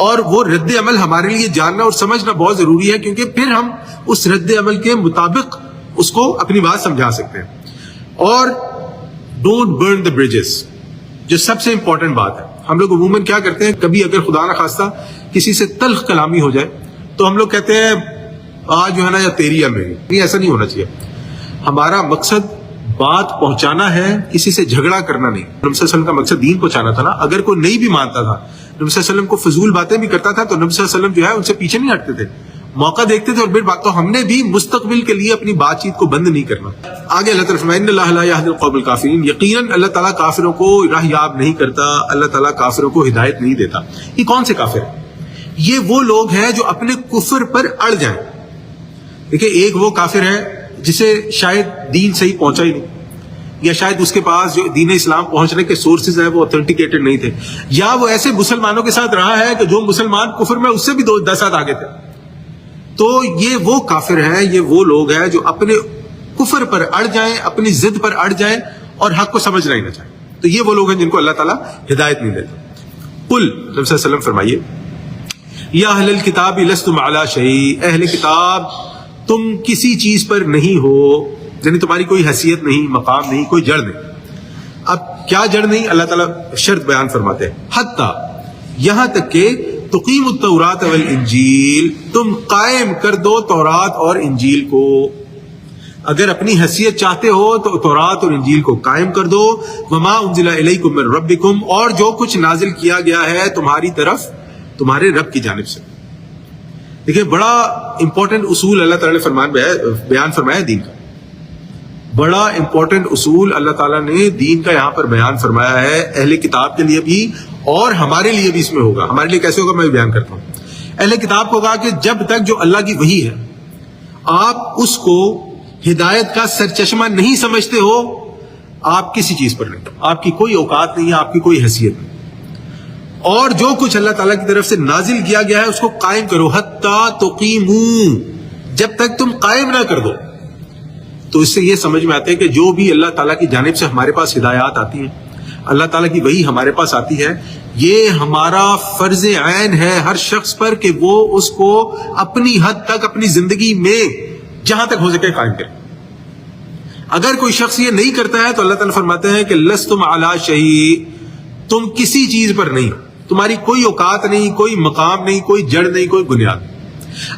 اور وہ رد عمل ہمارے لیے جاننا اور سمجھنا بہت ضروری ہے، کیونکہ پھر ہم اس رد عمل کے مطابق اس کو اپنی بات سمجھا سکتے ہیں۔ اور ڈونٹ برن دا برجز، جو سب سے امپورٹنٹ بات ہے۔ ہم لوگ عموماً کیا کرتے ہیں، کبھی اگر خدا نہ خواستہ کسی سے تلخ کلامی ہو جائے تو ہم لوگ کہتے ہیں آج جو ہے نا یا تیری یا میری۔ نہیں، ایسا نہیں ہونا چاہیے۔ ہمارا مقصد بات پہنچانا ہے، کسی سے جھگڑا کرنا نہیں۔ نبی صلی اللہ علیہ وسلم کا مقصد دین پہنچانا تھا نا۔ اگر کوئی نہیں بھی مانتا تھا، نبی صلی اللہ علیہ وسلم کو فضول باتیں بھی کرتا تھا، تو نبی صلی اللہ علیہ وسلم جو ہے ان سے پیچھے نہیں ہٹتے تھے، موقع دیکھتے تھے اور پھر بات۔ تو ہم نے بھی مستقبل کے لیے اپنی بات چیت کو بند نہیں کرنا۔ آگے اللہ تعالیٰ فرمائے ان اللہ لا یہدی القوم الکافرین، یقیناً اللہ تعالیٰ کافروں کو راہ یاب نہیں کرتا، اللہ تعالیٰ کافروں کو ہدایت نہیں دیتا۔ یہ کون سے کافر ہیں؟ یہ وہ لوگ ہیں جو اپنے کفر پر اڑ جائیں۔ دیکھیں، ایک وہ کافر ہے جسے شاید دین صحیح پہنچا ہی نہیں، یا شاید اس کے پاس جو دین اسلام پہنچنے کے سورسز ہیں وہ اوتھینٹیکیٹڈ نہیں تھے، یا وہ ایسے مسلمانوں کے ساتھ رہا ہے کہ جو مسلمان کفر میں اس سے بھی 10 ہاتھ آگے تھے۔ تو یہ وہ کافر ہیں، یہ وہ لوگ ہیں جو اپنے کفر پر اڑ جائیں، اپنی ضد پر اڑ جائیں اور حق کو سمجھنا ہی نہ چاہیں۔ تو یہ وہ لوگ ہیں جن کو اللہ تعالیٰ ہدایت نہیں دیتا۔ قل، نبی صلی اللہ علیہ وسلم فرمائیے، یا اہل الکتاب لستم علی شیء، اہل کتاب تم کسی چیز پر نہیں ہو، یعنی تمہاری کوئی حیثیت نہیں، مقام نہیں، کوئی جڑ نہیں۔ اب کیا جڑ نہیں؟ اللہ تعالیٰ شرط بیان فرماتے ہیں، حتیٰ یہاں تک کہ تقیم التوراۃ والانجیل، تم قائم کر دو تورات اور انجیل کو۔ اگر اپنی حیثیت چاہتے ہو تو تورات اور انجیل کو قائم کر دو۔ وما انزل الیکم من ربکم، اور جو کچھ نازل کیا گیا ہے تمہاری طرف تمہارے رب کی جانب سے۔ دیکھیں، بڑا امپورٹنٹ اصول اللہ تعالیٰ نے بیان فرمایا دین کا، بڑا امپورٹنٹ اصول اللہ تعالیٰ نے دین کا یہاں پر بیان فرمایا ہے، اہل کتاب کے لیے بھی اور ہمارے لیے بھی اس میں ہوگا۔ ہمارے لیے کیسے ہوگا میں بھی بیان کرتا ہوں۔ اہل کتاب کو کہا کہ جب تک جو اللہ کی وحی ہے آپ اس کو ہدایت کا سرچشمہ نہیں سمجھتے ہو، آپ کسی چیز پر نہیں، آپ کی کوئی اوقات نہیں ہے، آپ کی کوئی حیثیت نہیں۔ اور جو کچھ اللہ تعالیٰ کی طرف سے نازل کیا گیا ہے اس کو قائم کرو، حتیٰ تقیموا، جب تک تم قائم نہ کر دو۔ تو اس سے یہ سمجھ میں آتا ہے کہ جو بھی اللہ تعالیٰ کی جانب سے ہمارے پاس ہدایات آتی ہیں، اللہ تعالیٰ کی وحی ہمارے پاس آتی ہے، یہ ہمارا فرض عین ہے ہر شخص پر کہ وہ اس کو اپنی حد تک اپنی زندگی میں جہاں تک ہو سکے قائم کرے۔ اگر کوئی شخص یہ نہیں کرتا ہے تو اللہ تعالیٰ فرماتے ہیں کہ لستم علی شیء، تم کسی چیز پر نہیں، تمہاری کوئی اوقات نہیں، کوئی مقام نہیں، کوئی جڑ نہیں، کوئی بنیاد نہیں۔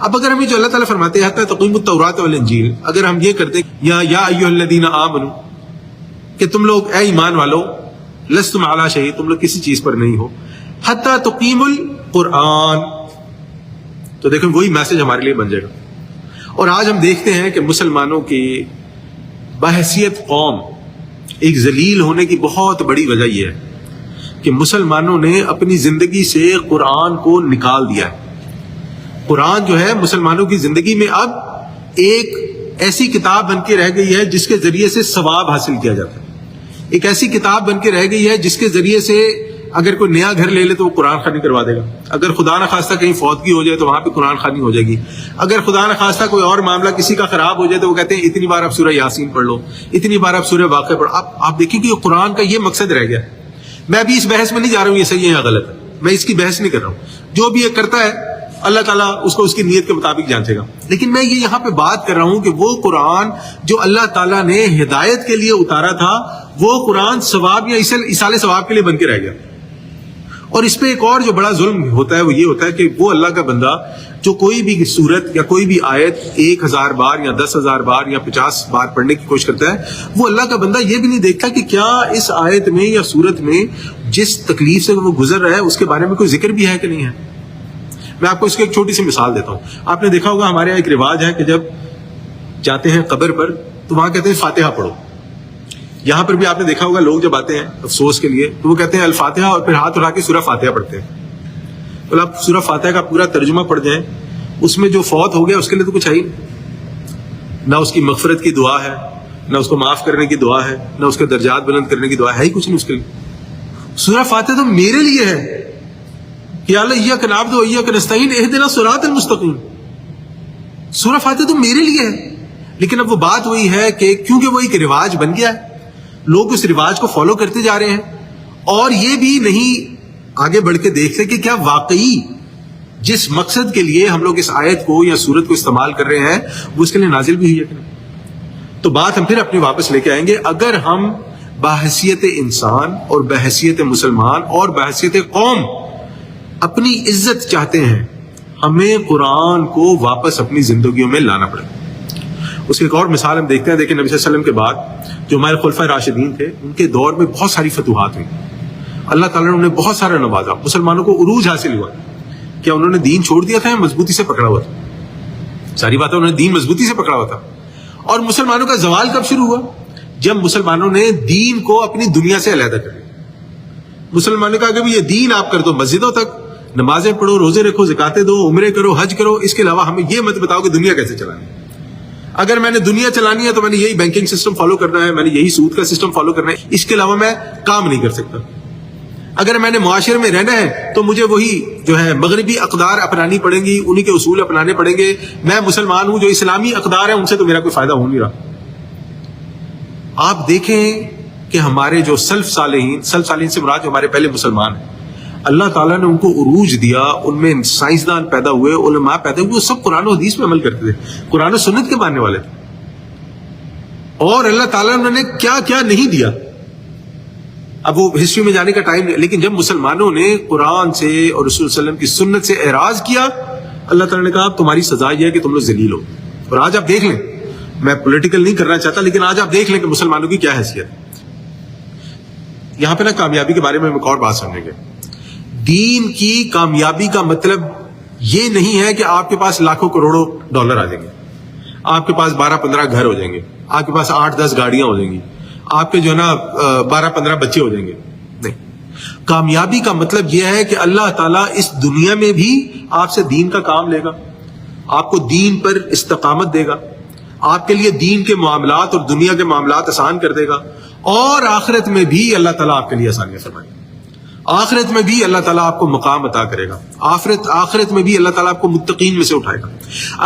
اب اگر ہمیں جو اللہ تعالیٰ فرماتے ہیں حتیٰ تقیم التوراۃ والانجیل، اگر ہم یہ کرتے یا ایھا الذین آمنوا، کہ تم لوگ اے ایمان والو، لستم علی شیء، تم لوگ کسی چیز پر نہیں ہو، حتیٰ تقیم القرآن، تو دیکھیں وہی میسج ہمارے لیے بن جائے گا۔ اور آج ہم دیکھتے ہیں کہ مسلمانوں کی بحیثیت قوم ایک ذلیل ہونے کی بہت بڑی وجہ یہ ہے کہ مسلمانوں نے اپنی زندگی سے قرآن کو نکال دیا ہے۔ قرآن جو ہے مسلمانوں کی زندگی میں اب ایک ایسی کتاب بن کے رہ گئی ہے جس کے ذریعے سے ثواب حاصل کیا جاتا ہے، ایک ایسی کتاب بن کے رہ گئی ہے جس کے ذریعے سے اگر کوئی نیا گھر لے لے تو وہ قرآن خوانی کروا دے گا، اگر خدا نہ خواستہ کہیں فوتگی ہو جائے تو وہاں پہ قرآن خوانی ہو جائے گی، اگر خدا نہ خواستہ کوئی اور معاملہ کسی کا خراب ہو جائے تو وہ کہتے ہیں اتنی بار آپ سورہ یاسین پڑھ لو، اتنی بار آپ سورہ واقعہ پڑھو۔ آپ دیکھیں کہ یہ قرآن کا یہ مقصد رہ گیا ہے۔ میں ابھی اس بحث میں نہیں جا رہا ہوں یہ صحیح ہے یا غلط ہے، میں اس کی بحث نہیں کر رہا ہوں، جو بھی یہ کرتا ہے اللہ تعالیٰ اس کو اس کی نیت کے مطابق جانچے گا۔ لیکن میں یہ یہاں پہ بات کر رہا ہوں کہ وہ قرآن جو اللہ تعالیٰ نے ہدایت کے لیے اتارا تھا، وہ قرآن ثواب یا ایصال ثواب کے لیے بن کے رہ گیا۔ اور اس پہ ایک اور جو بڑا ظلم ہوتا ہے وہ یہ ہوتا ہے کہ وہ اللہ کا بندہ جو کوئی بھی سورت یا کوئی بھی آیت 1000 بار یا 10,000 بار یا 50 بار پڑھنے کی کوشش کرتا ہے، وہ اللہ کا بندہ یہ بھی نہیں دیکھتا کہ کیا اس آیت میں یا سورت میں جس تکلیف سے وہ گزر رہا ہے اس کے بارے میں کوئی ذکر بھی ہے کہ نہیں ہے۔ میں آپ کو اس کی ایک چھوٹی سی مثال دیتا ہوں۔ آپ نے دیکھا ہوگا ہمارے یہاں ایک رواج ہے کہ جب جاتے ہیں قبر پر تو وہاں کہتے ہیں فاتحہ پڑھو۔ یہاں پر بھی آپ نے دیکھا ہوگا لوگ جب آتے ہیں افسوس کے لیے تو وہ کہتے ہیں الفاتحہ، اور پھر ہاتھ اٹھا کے سورہ فاتحہ پڑھتے ہیں۔ تو آپ سورہ فاتحہ کا پورا ترجمہ پڑھ جائیں، اس میں جو فوت ہو گیا اس کے لیے تو کچھ ہے ہی نہ، اس کی مغفرت کی دعا ہے، نہ اس کو معاف کرنے کی دعا ہے، نہ اس کے درجات بلند کرنے کی دعا ہے ہی کچھ نہیں اس کے لیے۔ سورہ فاتحہ تو میرے لیے ہے کہ اللہ ایاک نعبد و ایاک نستعین اہدنا الصراط المستقیم، سورہ فاتحہ تو میرے لیے ہے۔ لیکن اب وہ بات وہی ہے کہ کیونکہ وہ ایک رواج بن گیا ہے، لوگ اس رواج کو فالو کرتے جا رہے ہیں، اور یہ بھی نہیں آگے بڑھ کے دیکھتے کہ کیا واقعی جس مقصد کے لیے ہم لوگ اس آیت کو یا سورت کو استعمال کر رہے ہیں وہ اس کے لیے نازل بھی ہوئی ہے کہ نہیں؟ تو بات ہم پھر اپنی واپس لے کے آئیں گے. اگر ہم بحیثیت انسان اور بحیثیت مسلمان اور بحیثیت قوم اپنی عزت چاہتے ہیں, ہمیں قرآن کو واپس اپنی زندگیوں میں لانا پڑے گا. اس کی ایک اور مثال ہم دیکھتے ہیں. دیکھیں نبی صلی اللہ علیہ وسلم کے بعد جو ہمارے خلفائے راشدین تھے, ان کے دور میں بہت ساری فتوحات ہوئی. اللہ تعالیٰ نے انہیں بہت سارا نوازا, مسلمانوں کو عروج حاصل ہوا. کیا انہوں نے دین چھوڑ دیا تھا یا مضبوطی سے پکڑا ہوا تھا؟ ساری بات ہے, انہوں نے دین مضبوطی سے پکڑا ہوا تھا. اور مسلمانوں کا زوال کب شروع ہوا؟ جب مسلمانوں نے دین کو اپنی دنیا سے علیحدہ کر لیا. مسلمانوں کا اگر یہ دین آپ کر دو مسجدوں تک, نمازیں پڑھو, روزے رکھو, زکاتیں دو, عمرے کرو, حج کرو, اس کے علاوہ ہمیں یہ مت بتاؤ کہ دنیا کیسے چلانی ہے. اگر میں نے دنیا چلانی ہے تو میں نے یہی بینکنگ سسٹم فالو کرنا ہے, میں نے یہی سود کا سسٹم فالو کرنا ہے, اس کے علاوہ میں کام نہیں کر سکتا. اگر میں نے معاشرے میں رہنا ہے تو مجھے وہی جو ہے مغربی اقدار اپنانی پڑیں گی, انہی کے اصول اپنانے پڑیں گے. میں مسلمان ہوں, جو اسلامی اقدار ہیں ان سے تو میرا کوئی فائدہ ہو نہیں رہا. آپ دیکھیں کہ ہمارے جو سلف صالحین سے مراد جو ہمارے پہلے مسلمان ہیں, اللہ تعالیٰ نے ان کو عروج دیا, ان میں سائنسدان پیدا ہوئے, علماء پیدا ہوئے, وہ سب قرآن و حدیث پہ عمل کرتے تھے, قرآن و سنت کے ماننے والے تھے. اور اللہ تعالیٰ نے انہیں کیا کیا نہیں دیا, اب وہ ہسٹری میں جانے کا ٹائم نہیں. لیکن جب مسلمانوں نے قرآن سے اور رسول صلی اللہ علیہ وسلم کی سنت سے اعراض کیا, اللہ تعالیٰ نے کہا تمہاری سزا یہ ہے کہ تم لوگ ذلیل ہو. اور آج آپ دیکھ لیں, میں پولیٹیکل نہیں کرنا چاہتا, لیکن آج آپ دیکھ لیں کہ مسلمانوں کی کیا حیثیت ہے. یہاں پہ نا کامیابی کے بارے میں ہم ایک اور بات سمجھیں گے. دین کی کامیابی کا مطلب یہ نہیں ہے کہ آپ کے پاس لاکھوں کروڑوں ڈالر آ جائیں گے, آپ کے پاس 12-15 گھر ہو جائیں گے, آپ کے پاس 8-10 گاڑیاں ہو جائیں گی, آپ کے جو ہے نا 12-15 بچے ہو جائیں گے. نہیں, کامیابی کا مطلب یہ ہے کہ اللہ تعالیٰ اس دنیا میں بھی آپ سے دین کا کام لے گا, آپ کو دین پر استقامت دے گا, آپ کے لیے دین کے معاملات اور دنیا کے معاملات آسان کر دے گا, اور آخرت میں بھی اللہ تعالیٰ آپ کے لیے آسانیاں فرمائے گا. آخرت میں بھی اللہ تعالیٰ آپ کو مقام عطا کرے گا, آخرت میں بھی اللہ تعالیٰ آپ کو متقین میں سے اٹھائے گا.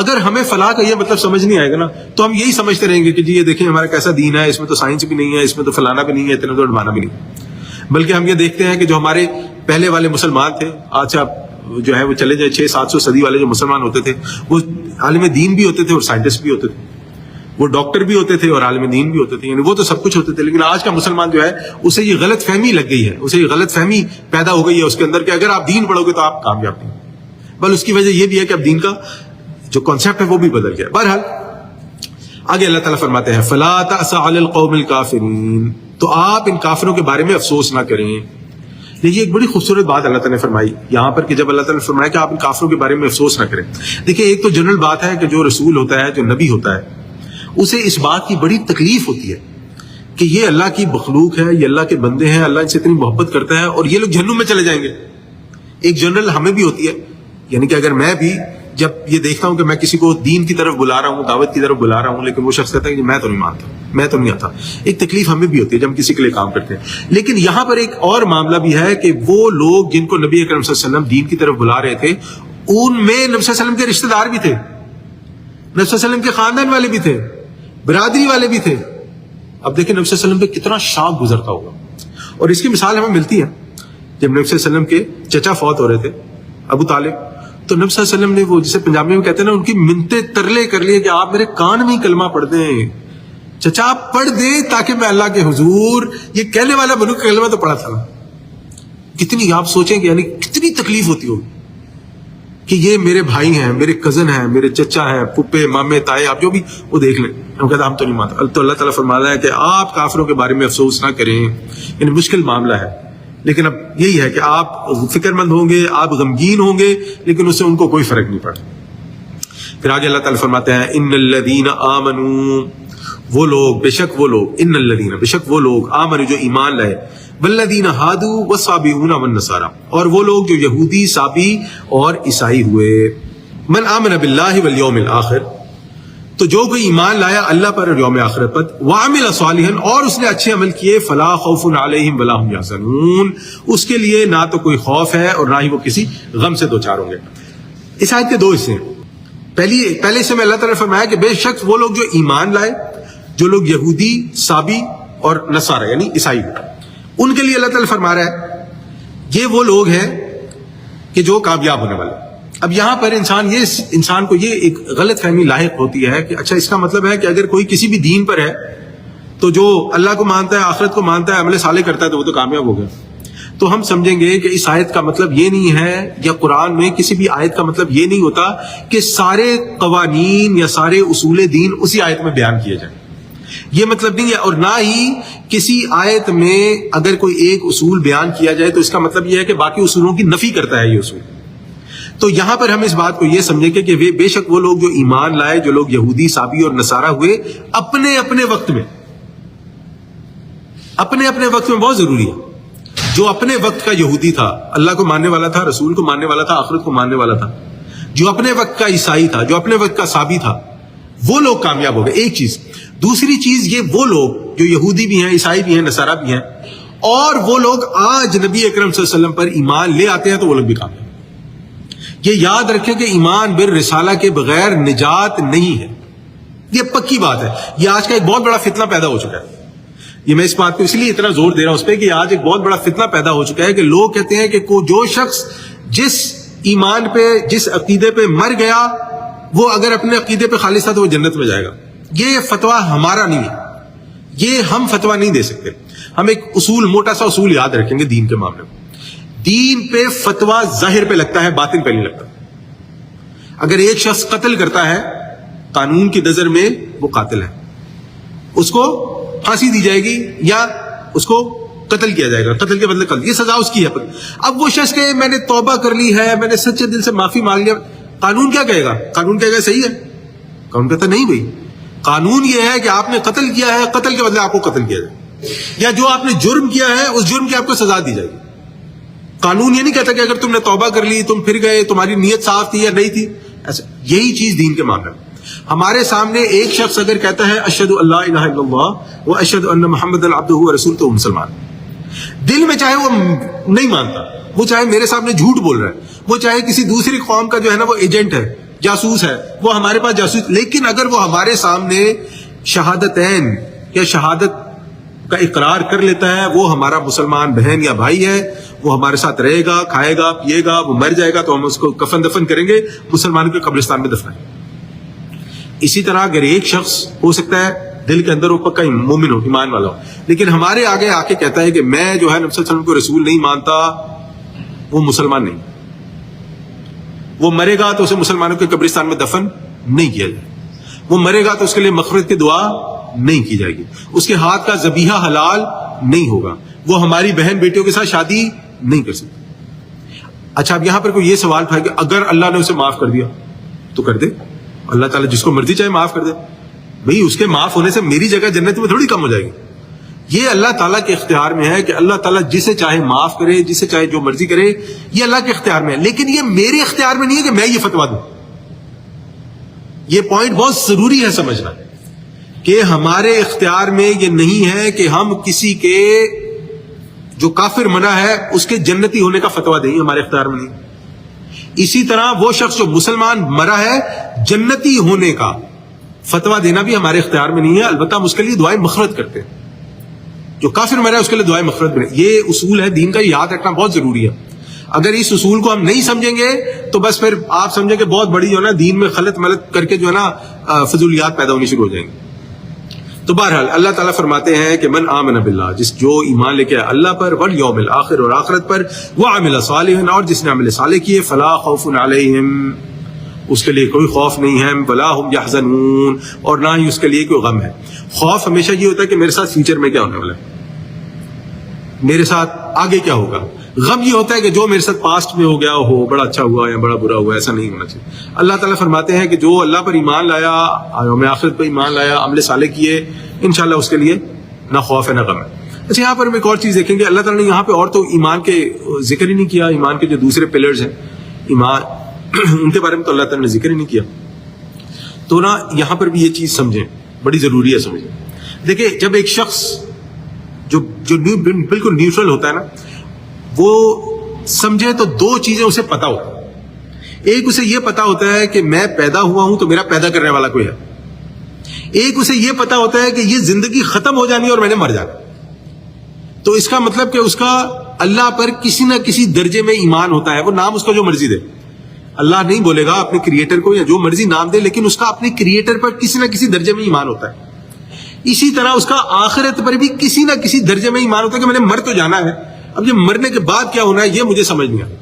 اگر ہمیں فلاح کا یہ مطلب سمجھ نہیں آئے گا نا, تو ہم یہی سمجھتے رہیں گے کہ جی یہ دیکھیں ہمارا کیسا دین ہے, اس میں تو سائنس بھی نہیں ہے, اس میں تو فلانا بھی نہیں ہے, اتنا تو ڈھمانا بھی نہیں. بلکہ ہم یہ دیکھتے ہیں کہ جو ہمارے پہلے والے مسلمان تھے, آج سے آپ جو ہے وہ چلے جائے 600-700 صدی والے جو مسلمان ہوتے تھے, وہ عالم دین بھی ہوتے تھے اور سائنٹسٹ بھی ہوتے تھے, وہ ڈاکٹر بھی ہوتے تھے اور عالم دین بھی ہوتے تھے, یعنی وہ تو سب کچھ ہوتے تھے. لیکن آج کا مسلمان جو ہے اسے یہ غلط فہمی لگ گئی ہے, اسے یہ غلط فہمی پیدا ہو گئی ہے اس کے اندر کہ اگر آپ دین پڑھو گے تو آپ کامیاب نہیں. بل اس کی وجہ یہ بھی ہے کہ اب دین کا جو کانسیپٹ ہے وہ بھی بدل گیا. بہرحال آگے اللہ تعالیٰ فرماتے ہیں فلا تأس علی القوم الکافرین, تو آپ ان کافروں کے بارے میں افسوس نہ کریں. دیکھیے ایک بڑی خوبصورت بات اللہ تعالیٰ نے فرمائی یہاں پر کہ جب اللہ تعالیٰ نے فرمایا کہ آپ ان کافروں کے بارے میں افسوس نہ کریں. دیکھیے ایک تو جنرل بات ہے کہ جو رسول ہوتا ہے, جو نبی ہوتا ہے, اسے اس بات کی بڑی تکلیف ہوتی ہے کہ یہ اللہ کی مخلوق ہے, یہ اللہ کے بندے ہیں, اللہ ان سے اتنی محبت کرتا ہے, اور یہ لوگ جہنم میں چلے جائیں گے. ایک جنرل ہمیں بھی ہوتی ہے, یعنی کہ اگر میں بھی جب یہ دیکھتا ہوں کہ میں کسی کو دین کی طرف بلا رہا ہوں, دعوت کی طرف بلا رہا ہوں, لیکن وہ شخص کہتا ہے کہ میں تو نہیں مانتا, میں تو نہیں آتا, ایک تکلیف ہمیں بھی ہوتی ہے جب ہم کسی کے لیے کام کرتے ہیں. لیکن یہاں پر ایک اور معاملہ بھی ہے کہ وہ لوگ جن کو نبی اکرم صلی اللہ علیہ وسلم دین کی طرف بلا رہے تھے, ان میں نبی صلی اللہ علیہ وسلم کے رشتہ دار بھی تھے, نبی صلی اللہ علیہ وسلم کے خاندان والے بھی تھے, برادری والے بھی تھے. اب دیکھیں نبی صلی اللہ علیہ وسلم پہ کتنا شاک گزرتا ہوگا. اور اس کی مثال ہمیں ملتی ہے جب نبی صلی اللہ علیہ وسلم کے چچا فوت ہو رہے تھے, ابو طالب, تو نبی صلی اللہ علیہ وسلم نے وہ جسے پنجابی میں کہتے ہیں نا, ان کی منتیں ترلے کر لیے کہ آپ میرے کان میں ہی کلمہ پڑھ دیں, چچا آپ پڑھ دیں تاکہ میں اللہ کے حضور یہ کہنے والا بنوں کہ کلمہ تو پڑھا تھا. کتنی آپ سوچیں کہ یعنی کتنی تکلیف ہوتی ہوگی کہ یہ میرے بھائی ہیں, میرے کزن ہیں, میرے چچا ہیں, پھپھے مامے تائے, آپ جو بھی وہ دیکھ لیں. ہم کہتے ہیں ہم تو نہیں مانتے. تو اللہ تعالیٰ فرماتا ہے کہ آپ کافروں کے بارے میں افسوس نہ کریں, یعنی مشکل معاملہ ہے, لیکن اب یہی ہے کہ آپ فکر مند ہوں گے, آپ غمگین ہوں گے, لیکن اس سے ان کو کوئی فرق نہیں پڑتا. پھر آگے اللہ تعالیٰ فرماتے ہیں ان الذین آمنوا, وہ لوگ, بے شک وہ لوگ, ان الذین, بے شک وہ لوگ, آمنوا جو ایمان لائے, والذین ہادوا والصابئون والنصارى, اور وہ لوگ جو یہودی, صابی اور عیسائی ہوئے. من آمن باللہ والیوم الآخر, تو جو کوئی ایمان لایا اللہ پر اور یوم آخرت پر, وعمل صالحا, اور اس نے اچھے عمل کیے, فلا خوف علیہم ولا هم یحزنون, اس کے لیے نہ تو کوئی خوف ہے اور نہ ہی وہ کسی غم سے دوچار ہوں گے. اس آیت کے دو حصے ہیں. پہلے حصے میں اللہ تعالیٰ نے فرمایا کہ بے شک وہ لوگ جو ایمان لائے, جو لوگ یہودی, صابی اور نصارہ یعنی عیسائی ہوئے, ان کے لیے اللہ تعالیٰ فرما رہا ہے یہ وہ لوگ ہیں کہ جو کامیاب ہونے والے. اب یہاں پر انسان کو یہ ایک غلط فہمی لاحق ہوتی ہے کہ اچھا اس کا مطلب ہے کہ اگر کوئی کسی بھی دین پر ہے تو جو اللہ کو مانتا ہے، آخرت کو مانتا ہے، عمل صالح کرتا ہے تو وہ تو کامیاب ہو گیا. تو ہم سمجھیں گے کہ اس آیت کا مطلب یہ نہیں ہے، یا قرآن میں کسی بھی آیت کا مطلب یہ نہیں ہوتا کہ سارے قوانین یا سارے اصول دین اسی آیت میں بیان کیے جائیں. یہ مطلب نہیں ہے. اور نہ ہی کسی آیت میں اگر کوئی ایک اصول بیان کیا جائے تو اس کا مطلب یہ ہے کہ باقی اصولوں کی نفی کرتا ہے یہ اصول. تو یہاں پر ہم اس بات کو یہ سمجھیں گے کہ بے شک وہ لوگ جو ایمان لائے، جو لوگ یہودی، صابی اور نصارہ ہوئے، اپنے اپنے وقت میں بہت ضروری ہے. جو اپنے وقت کا یہودی تھا، اللہ کو ماننے والا تھا، رسول کو ماننے والا تھا، آخرت کو ماننے والا تھا، جو اپنے وقت کا عیسائی تھا، جو اپنے وقت کا صابی تھا، وہ لوگ کامیاب ہو گئے. ایک چیز. دوسری چیز، یہ وہ لوگ جو یہودی بھی ہیں، عیسائی بھی ہیں، نصارہ بھی ہیں، اور وہ لوگ آج نبی اکرم صلی اللہ علیہ وسلم پر ایمان لے آتے ہیں تو وہ لوگ بھی کامیاب. یہ یاد رکھیں کہ ایمان بالرسالہ کے بغیر نجات نہیں ہے. یہ پکی بات ہے. یہ آج کا ایک بہت بڑا فتنہ پیدا ہو چکا ہے. یہ میں اس بات کو اس لیے اتنا زور دے رہا ہوں اس پہ کہ آج ایک بہت بڑا فتنہ پیدا ہو چکا ہے کہ لوگ کہتے ہیں کہ جو شخص جس ایمان پہ، جس عقیدے پہ مر گیا، وہ اگر اپنے عقیدے پہ خالص تھا تو وہ جنت میں جائے گا. یہ فتویٰ ہمارا نہیں ہے، یہ ہم فتویٰ نہیں دے سکتے. ہم ایک اصول، موٹا سا اصول یاد رکھیں گے دین کے معاملے میں. دین پہ فتویٰ ظاہر پہ لگتا ہے، باطن پہ نہیں لگتا. اگر ایک شخص قتل کرتا ہے، قانون کی نظر میں وہ قاتل ہے، اس کو پھانسی دی جائے گی یا اس کو قتل کیا جائے گا، قتل کے بدلے قتل، یہ سزا اس کی ہے. اب وہ شخص کہ میں نے توبہ کر لی ہے، میں نے سچے دل سے معافی مانگ لیا، قانون کیا کہے گا؟ قانون کہے گا صحیح ہے. قانون کہتا نہیں بھائی، قانون یہ ہے کہ آپ نے قتل کیا ہے، قتل کے بدلے آپ کو قتل کیا جائے، یا جو آپ نے جرم کیا ہے اس جرم کی آپ کو سزا دی جائے گی. قانون یہ نہیں کہتا کہ اگر تم نے توبہ کر لی، تم پھر گئے، تمہاری نیت صاف تھی یا نہیں تھی. ایسا یہی چیز دین کے معاملے میں. ہمارے سامنے ایک شخص اگر کہتا ہے اشہد اللہ الہ الا اللہ و اشہد ان محمد عبدہ و رسولہ، تو مسلمان. دل میں چاہے وہ نہیں مانتا، وہ چاہے میرے سامنے جھوٹ بول رہا ہے، وہ چاہے کسی دوسری قوم کا جو ہے نا وہ ایجنٹ ہے، جاسوس ہے، وہ ہمارے پاس جاسوس، لیکن اگر وہ ہمارے سامنے شہادتین یا شہادت کا اقرار کر لیتا ہے، وہ ہمارا مسلمان بہن یا بھائی ہے، وہ ہمارے ساتھ رہے گا، کھائے گا، پیے گا، وہ مر جائے گا تو ہم اس کو کفن دفن کریں گے، مسلمانوں کے قبرستان میں دفنائیں گے. اسی طرح اگر ایک شخص ہو سکتا ہے دل کے اندر وہ پکا مومن ہو، ایمان والا ہو، لیکن ہمارے آگے آ کے کہتا ہے کہ میں جو ہے نبی صلی اللہ علیہ وسلم کو رسول نہیں مانتا، وہ مسلمان نہیں. وہ مرے گا تو اسے مسلمانوں کے قبرستان میں دفن نہیں کیا جائے گا، وہ مرے گا تو اس کے لیے مغفرت کی دعا نہیں کی جائے گی، اس کے ہاتھ کا ذبیحہ حلال نہیں ہوگا، وہ ہماری بہن بیٹیوں کے ساتھ شادی نہیں کر سکتی. اچھا اب یہاں پر کوئی یہ سوال تھا کہ اگر اللہ نے اسے معاف کر دیا تو کر دے، اللہ تعالیٰ جس کو مرضی چاہے معاف کر دے. بھئی اس کے معاف ہونے سے میری جگہ جنت میں تھوڑی کم ہو جائے گی. یہ اللہ تعالیٰ کے اختیار میں ہے کہ اللہ تعالیٰ جسے چاہے معاف کرے، جسے چاہے جو مرضی کرے، یہ اللہ کے اختیار میں ہے. لیکن یہ میرے اختیار میں نہیں ہے کہ میں یہ فتویٰ دوں. یہ پوائنٹ بہت ضروری ہے سمجھنا کہ ہمارے اختیار میں یہ نہیں ہے کہ ہم کسی کے جو کافر منع ہے اس کے جنتی ہونے کا فتویٰ دیں، ہمارے اختیار میں نہیں. اسی طرح وہ شخص جو مسلمان مرا ہے، جنتی ہونے کا فتویٰ دینا بھی ہمارے اختیار میں نہیں ہے. البتہ ہم اس کے لیے دعائیں مغفرت کرتے ہیں. جو کافر مرا ہے اس کے لیے دعائیں مغفرت کریں. یہ اصول ہے دین کا، یاد رکھنا بہت ضروری ہے. اگر اس اصول کو ہم نہیں سمجھیں گے تو بس پھر آپ سمجھیں کہ بہت بڑی جو ہے نا دین میں خلط ملط کر کے جو ہے نا فضولیات پیدا ہونی شروع ہو جائیں گے. تو بہرحال اللہ تعالیٰ فرماتے ہیں کہ من آمن باللہ، جو ایمان لے کے اللہ پر، والیوم الآخر، اور آخرت پر، وعمل صالحا، اور جس نے عمل صالح کیے، فلا خوف علیہم، اس کے لیے کوئی خوف نہیں ہے، ولا هم یحزنون، اور نہ ہی اس کے لیے کوئی غم ہے. خوف ہمیشہ یہ ہوتا ہے کہ میرے ساتھ فیوچر میں کیا ہونے والا ہے، میرے ساتھ آگے کیا ہوگا. غم یہ ہوتا ہے کہ جو میرے ساتھ پاسٹ میں ہو گیا ہو، بڑا اچھا ہوا یا بڑا برا ہوا، ایسا نہیں ہونا چاہیے. اللہ تعالیٰ فرماتے ہیں کہ جو اللہ پر ایمان لایا، یوم آخرت پر ایمان لایا، عمل صالح کیے، انشاءاللہ اس کے لیے نہ خوف ہے نہ غم ہے. اچھا یہاں پر ہم ایک اور چیز دیکھیں گے، اللہ تعالیٰ نے یہاں پہ اور تو ایمان کے ذکر ہی نہیں کیا. ایمان کے جو دوسرے پلرز ہیں ایمان، ان کے بارے میں تو اللہ تعالیٰ نے ذکر ہی نہیں کیا. تو نا یہاں پر بھی یہ چیز سمجھیں، بڑی ضروری ہے سمجھیں. دیکھیں جب ایک شخص جو بالکل نیوٹرل ہوتا ہے نا، وہ سمجھے تو دو چیزیں اسے پتا ہوتا ہے. ایک اسے یہ پتا ہوتا ہے کہ میں پیدا ہوا ہوں تو میرا پیدا کرنے والا کوئی ہے. ایک اسے یہ پتا ہوتا ہے کہ یہ زندگی ختم ہو جانی ہے اور میں نے مر جانا. تو اس کا مطلب کہ اس کا اللہ پر کسی نہ کسی درجے میں ایمان ہوتا ہے، وہ نام اس کا جو مرضی دے. اللہ نہیں بولے گا اپنے کریٹر کو یا جو مرضی نام دے، لیکن اس کا اپنے کریٹر پر کسی نہ کسی درجے میں ایمان ہوتا ہے. اسی طرح اس کا آخرت پر بھی کسی نہ کسی درجے میں ایمان ہوتا ہے کہ میں نے مر تو جانا ہے، اب یہ مرنے کے بعد کیا ہونا ہے یہ مجھے سمجھ نہیں آتا.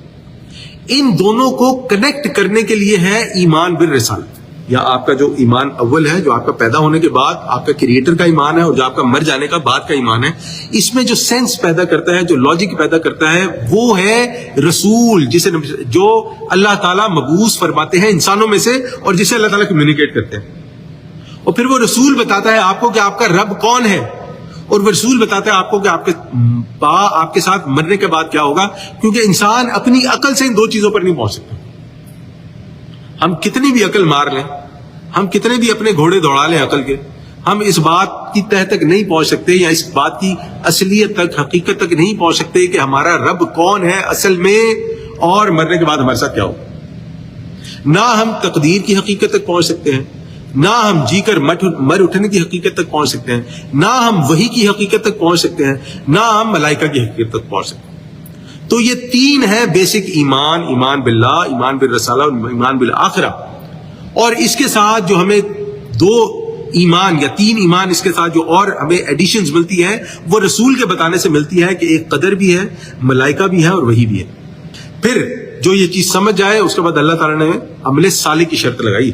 ان دونوں کو کنیکٹ کرنے کے لیے ہے ایمان بالرسالہ، یا آپ کا جو ایمان اول ہے جو آپ کا پیدا ہونے کے بعد آپ کا کریٹر کا ایمان ہے، اور جو آپ کا مر جانے کا بعد کا ایمان ہے. اس میں جو سینس پیدا کرتا ہے، جو لاجک پیدا کرتا ہے، وہ ہے رسول، جسے جو اللہ تعالیٰ مبعوث فرماتے ہیں انسانوں میں سے، اور جسے اللہ تعالیٰ کمیونیکیٹ کرتے ہیں. اور پھر وہ رسول بتاتا ہے آپ کو کہ آپ کا رب کون ہے، اور وہ رسول بتاتا ہے آپ کو کہ آپ کے ساتھ مرنے کے بعد کیا ہوگا. کیونکہ انسان اپنی عقل سے ان دو چیزوں پر نہیں پہنچ سکتا. ہم کتنی بھی عقل مار لیں، ہم کتنے بھی اپنے گھوڑے دوڑا لیں عقل کے، ہم اس بات کی تہ تک نہیں پہنچ سکتے، یا اس بات کی اصلیت تک، حقیقت تک نہیں پہنچ سکتے کہ ہمارا رب کون ہے اصل میں، اور مرنے کے بعد ہمارے ساتھ کیا ہوگا. نہ ہم تقدیر کی حقیقت تک پہنچ سکتے ہیں، نہ ہم جی کر مر اٹھنے کی حقیقت تک پہنچ سکتے ہیں، نہ ہم وحی کی حقیقت تک پہنچ سکتے ہیں، نہ ہم ملائکہ کی حقیقت تک پہنچ سکتے ہیں. تو یہ تین ہے بیسک ایمان، ایمان باللہ، ایمان بالرسالہ اور ایمان بالآخرہ. اور اس کے ساتھ جو ہمیں دو ایمان یا تین ایمان اس کے ساتھ جو اور ہمیں ایڈیشنز ملتی ہیں وہ رسول کے بتانے سے ملتی ہے کہ ایک قدر بھی ہے، ملائکہ بھی ہے اور وحی بھی ہے. پھر جو یہ چیز سمجھ جائے اس کے بعد اللہ تعالیٰ نے عمل صالح کی شرط لگائی.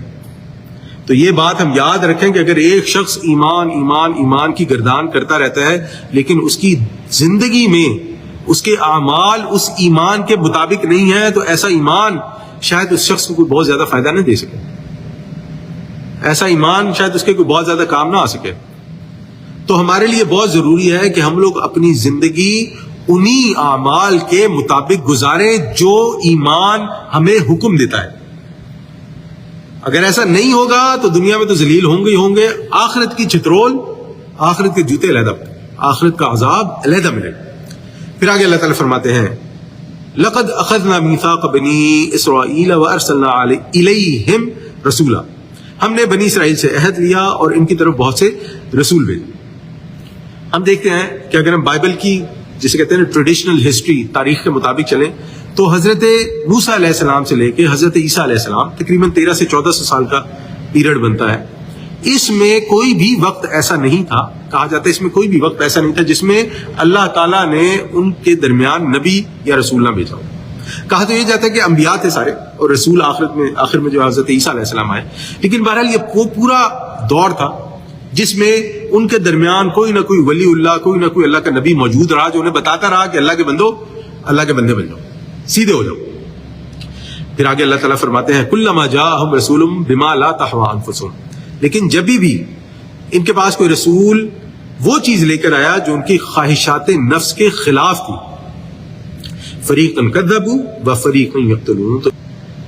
تو یہ بات ہم یاد رکھیں کہ اگر ایک شخص ایمان ایمان ایمان کی گردان کرتا رہتا ہے لیکن اس کی زندگی میں اس کے اعمال اس ایمان کے مطابق نہیں ہے، تو ایسا ایمان شاید اس شخص کو کوئی بہت زیادہ فائدہ نہ دے سکے، ایسا ایمان شاید اس کے کوئی بہت زیادہ کام نہ آ سکے. تو ہمارے لیے بہت ضروری ہے کہ ہم لوگ اپنی زندگی انہی اعمال کے مطابق گزاریں جو ایمان ہمیں حکم دیتا ہے. اگر ایسا نہیں ہوگا تو دنیا میں تو ذلیل ہوں گے ہی ہوں گے، آخرت کی چترول، آخرت کے جوتے علیحدہ، آخرت کا عذاب علیحدہ ملے گا. پھر آگے اللہ تعالیٰ فرماتے ہیں لقد اخذنا میثاق بنی اسرائیل وارسلنا الیہم رسولا، ہم نے بنی اسرائیل سے عہد لیا اور ان کی طرف بہت سے رسول بھیجے. ہم دیکھتے ہیں کہ اگر ہم بائبل کی جسے کہتے ہیں ٹریڈیشنل ہسٹری، تاریخ کے مطابق چلیں تو حضرت موسیٰ علیہ السلام سے لے کے حضرت عیسیٰ علیہ السلام تقریباً 13 سے 1400 سال کا پیریڈ بنتا ہے. اس میں کوئی بھی وقت ایسا نہیں تھا، کہا جاتا ہے اس میں کوئی بھی وقت ایسا نہیں تھا جس میں اللہ تعالیٰ نے ان کے درمیان نبی یا رسول نہ بھیجا ہو. کہا تو یہ جاتا ہے کہ انبیاء تھے سارے اور رسول آخر میں جو حضرت عیسیٰ علیہ السلام آئے، لیکن بہرحال یہ وہ پورا دور تھا جس میں ان کے درمیان کوئی نہ کوئی ولی اللہ، کوئی نہ کوئی اللہ کا نبی موجود رہا جو انہیں بتاتا رہا کہ اللہ کے بندو، اللہ کے بندے بن جاؤ، سیدھے ہو جاؤ. پھر آگے اللہ تعالیٰ فرماتے ہیں کلما جاءہم رسول بما لا تہوی انفسہم، لیکن جب بھی ان کے پاس کوئی رسول وہ چیز لے کر آیا جو ان کی خواہشات نفس کے خلاف تھی، فریقا کذبوا وفریقا یقتلون،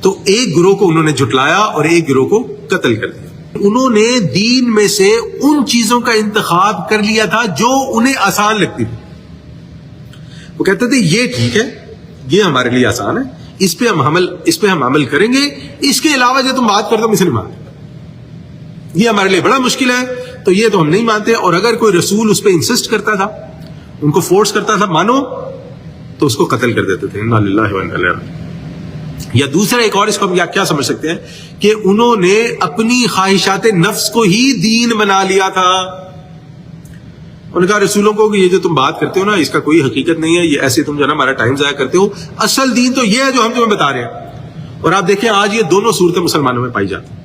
تو ایک گروہ کو انہوں نے جھٹلایا اور ایک گروہ کو قتل کر دیا. انہوں نے دین میں سے ان چیزوں کا انتخاب کر لیا تھا جو انہیں آسان لگتی تھی. وہ کہتے تھے یہ ٹھیک ہے، یہ ہمارے لیے آسان ہے، اس پہ ہم عمل کریں گے، اس کے علاوہ جو تم بات کرتے ہو اسے نہیں مانتے، یہ ہمارے لیے بڑا مشکل ہے تو یہ تو ہم نہیں مانتے. اور اگر کوئی رسول اس پہ انسسٹ کرتا تھا، ان کو فورس کرتا تھا مانو، تو اس کو قتل کر دیتے تھے. انا للہ و انا الیہ راجعون. یا دوسرا ایک اور اس کو ہم کیا سمجھ سکتے ہیں کہ انہوں نے اپنی خواہشات نفس کو ہی دین بنا لیا تھا. انہوں نے کہا رسولوں کو کہ یہ جو تم بات کرتے ہو نا اس کا کوئی حقیقت نہیں ہے، یہ ایسے تم جو نا ہمارا ٹائم ضائع کرتے ہو، اصل دین تو یہ ہے جو ہم تمہیں بتا رہے ہیں. اور آپ دیکھیں آج یہ دونوں صورتیں مسلمانوں میں پائی جاتی ہیں،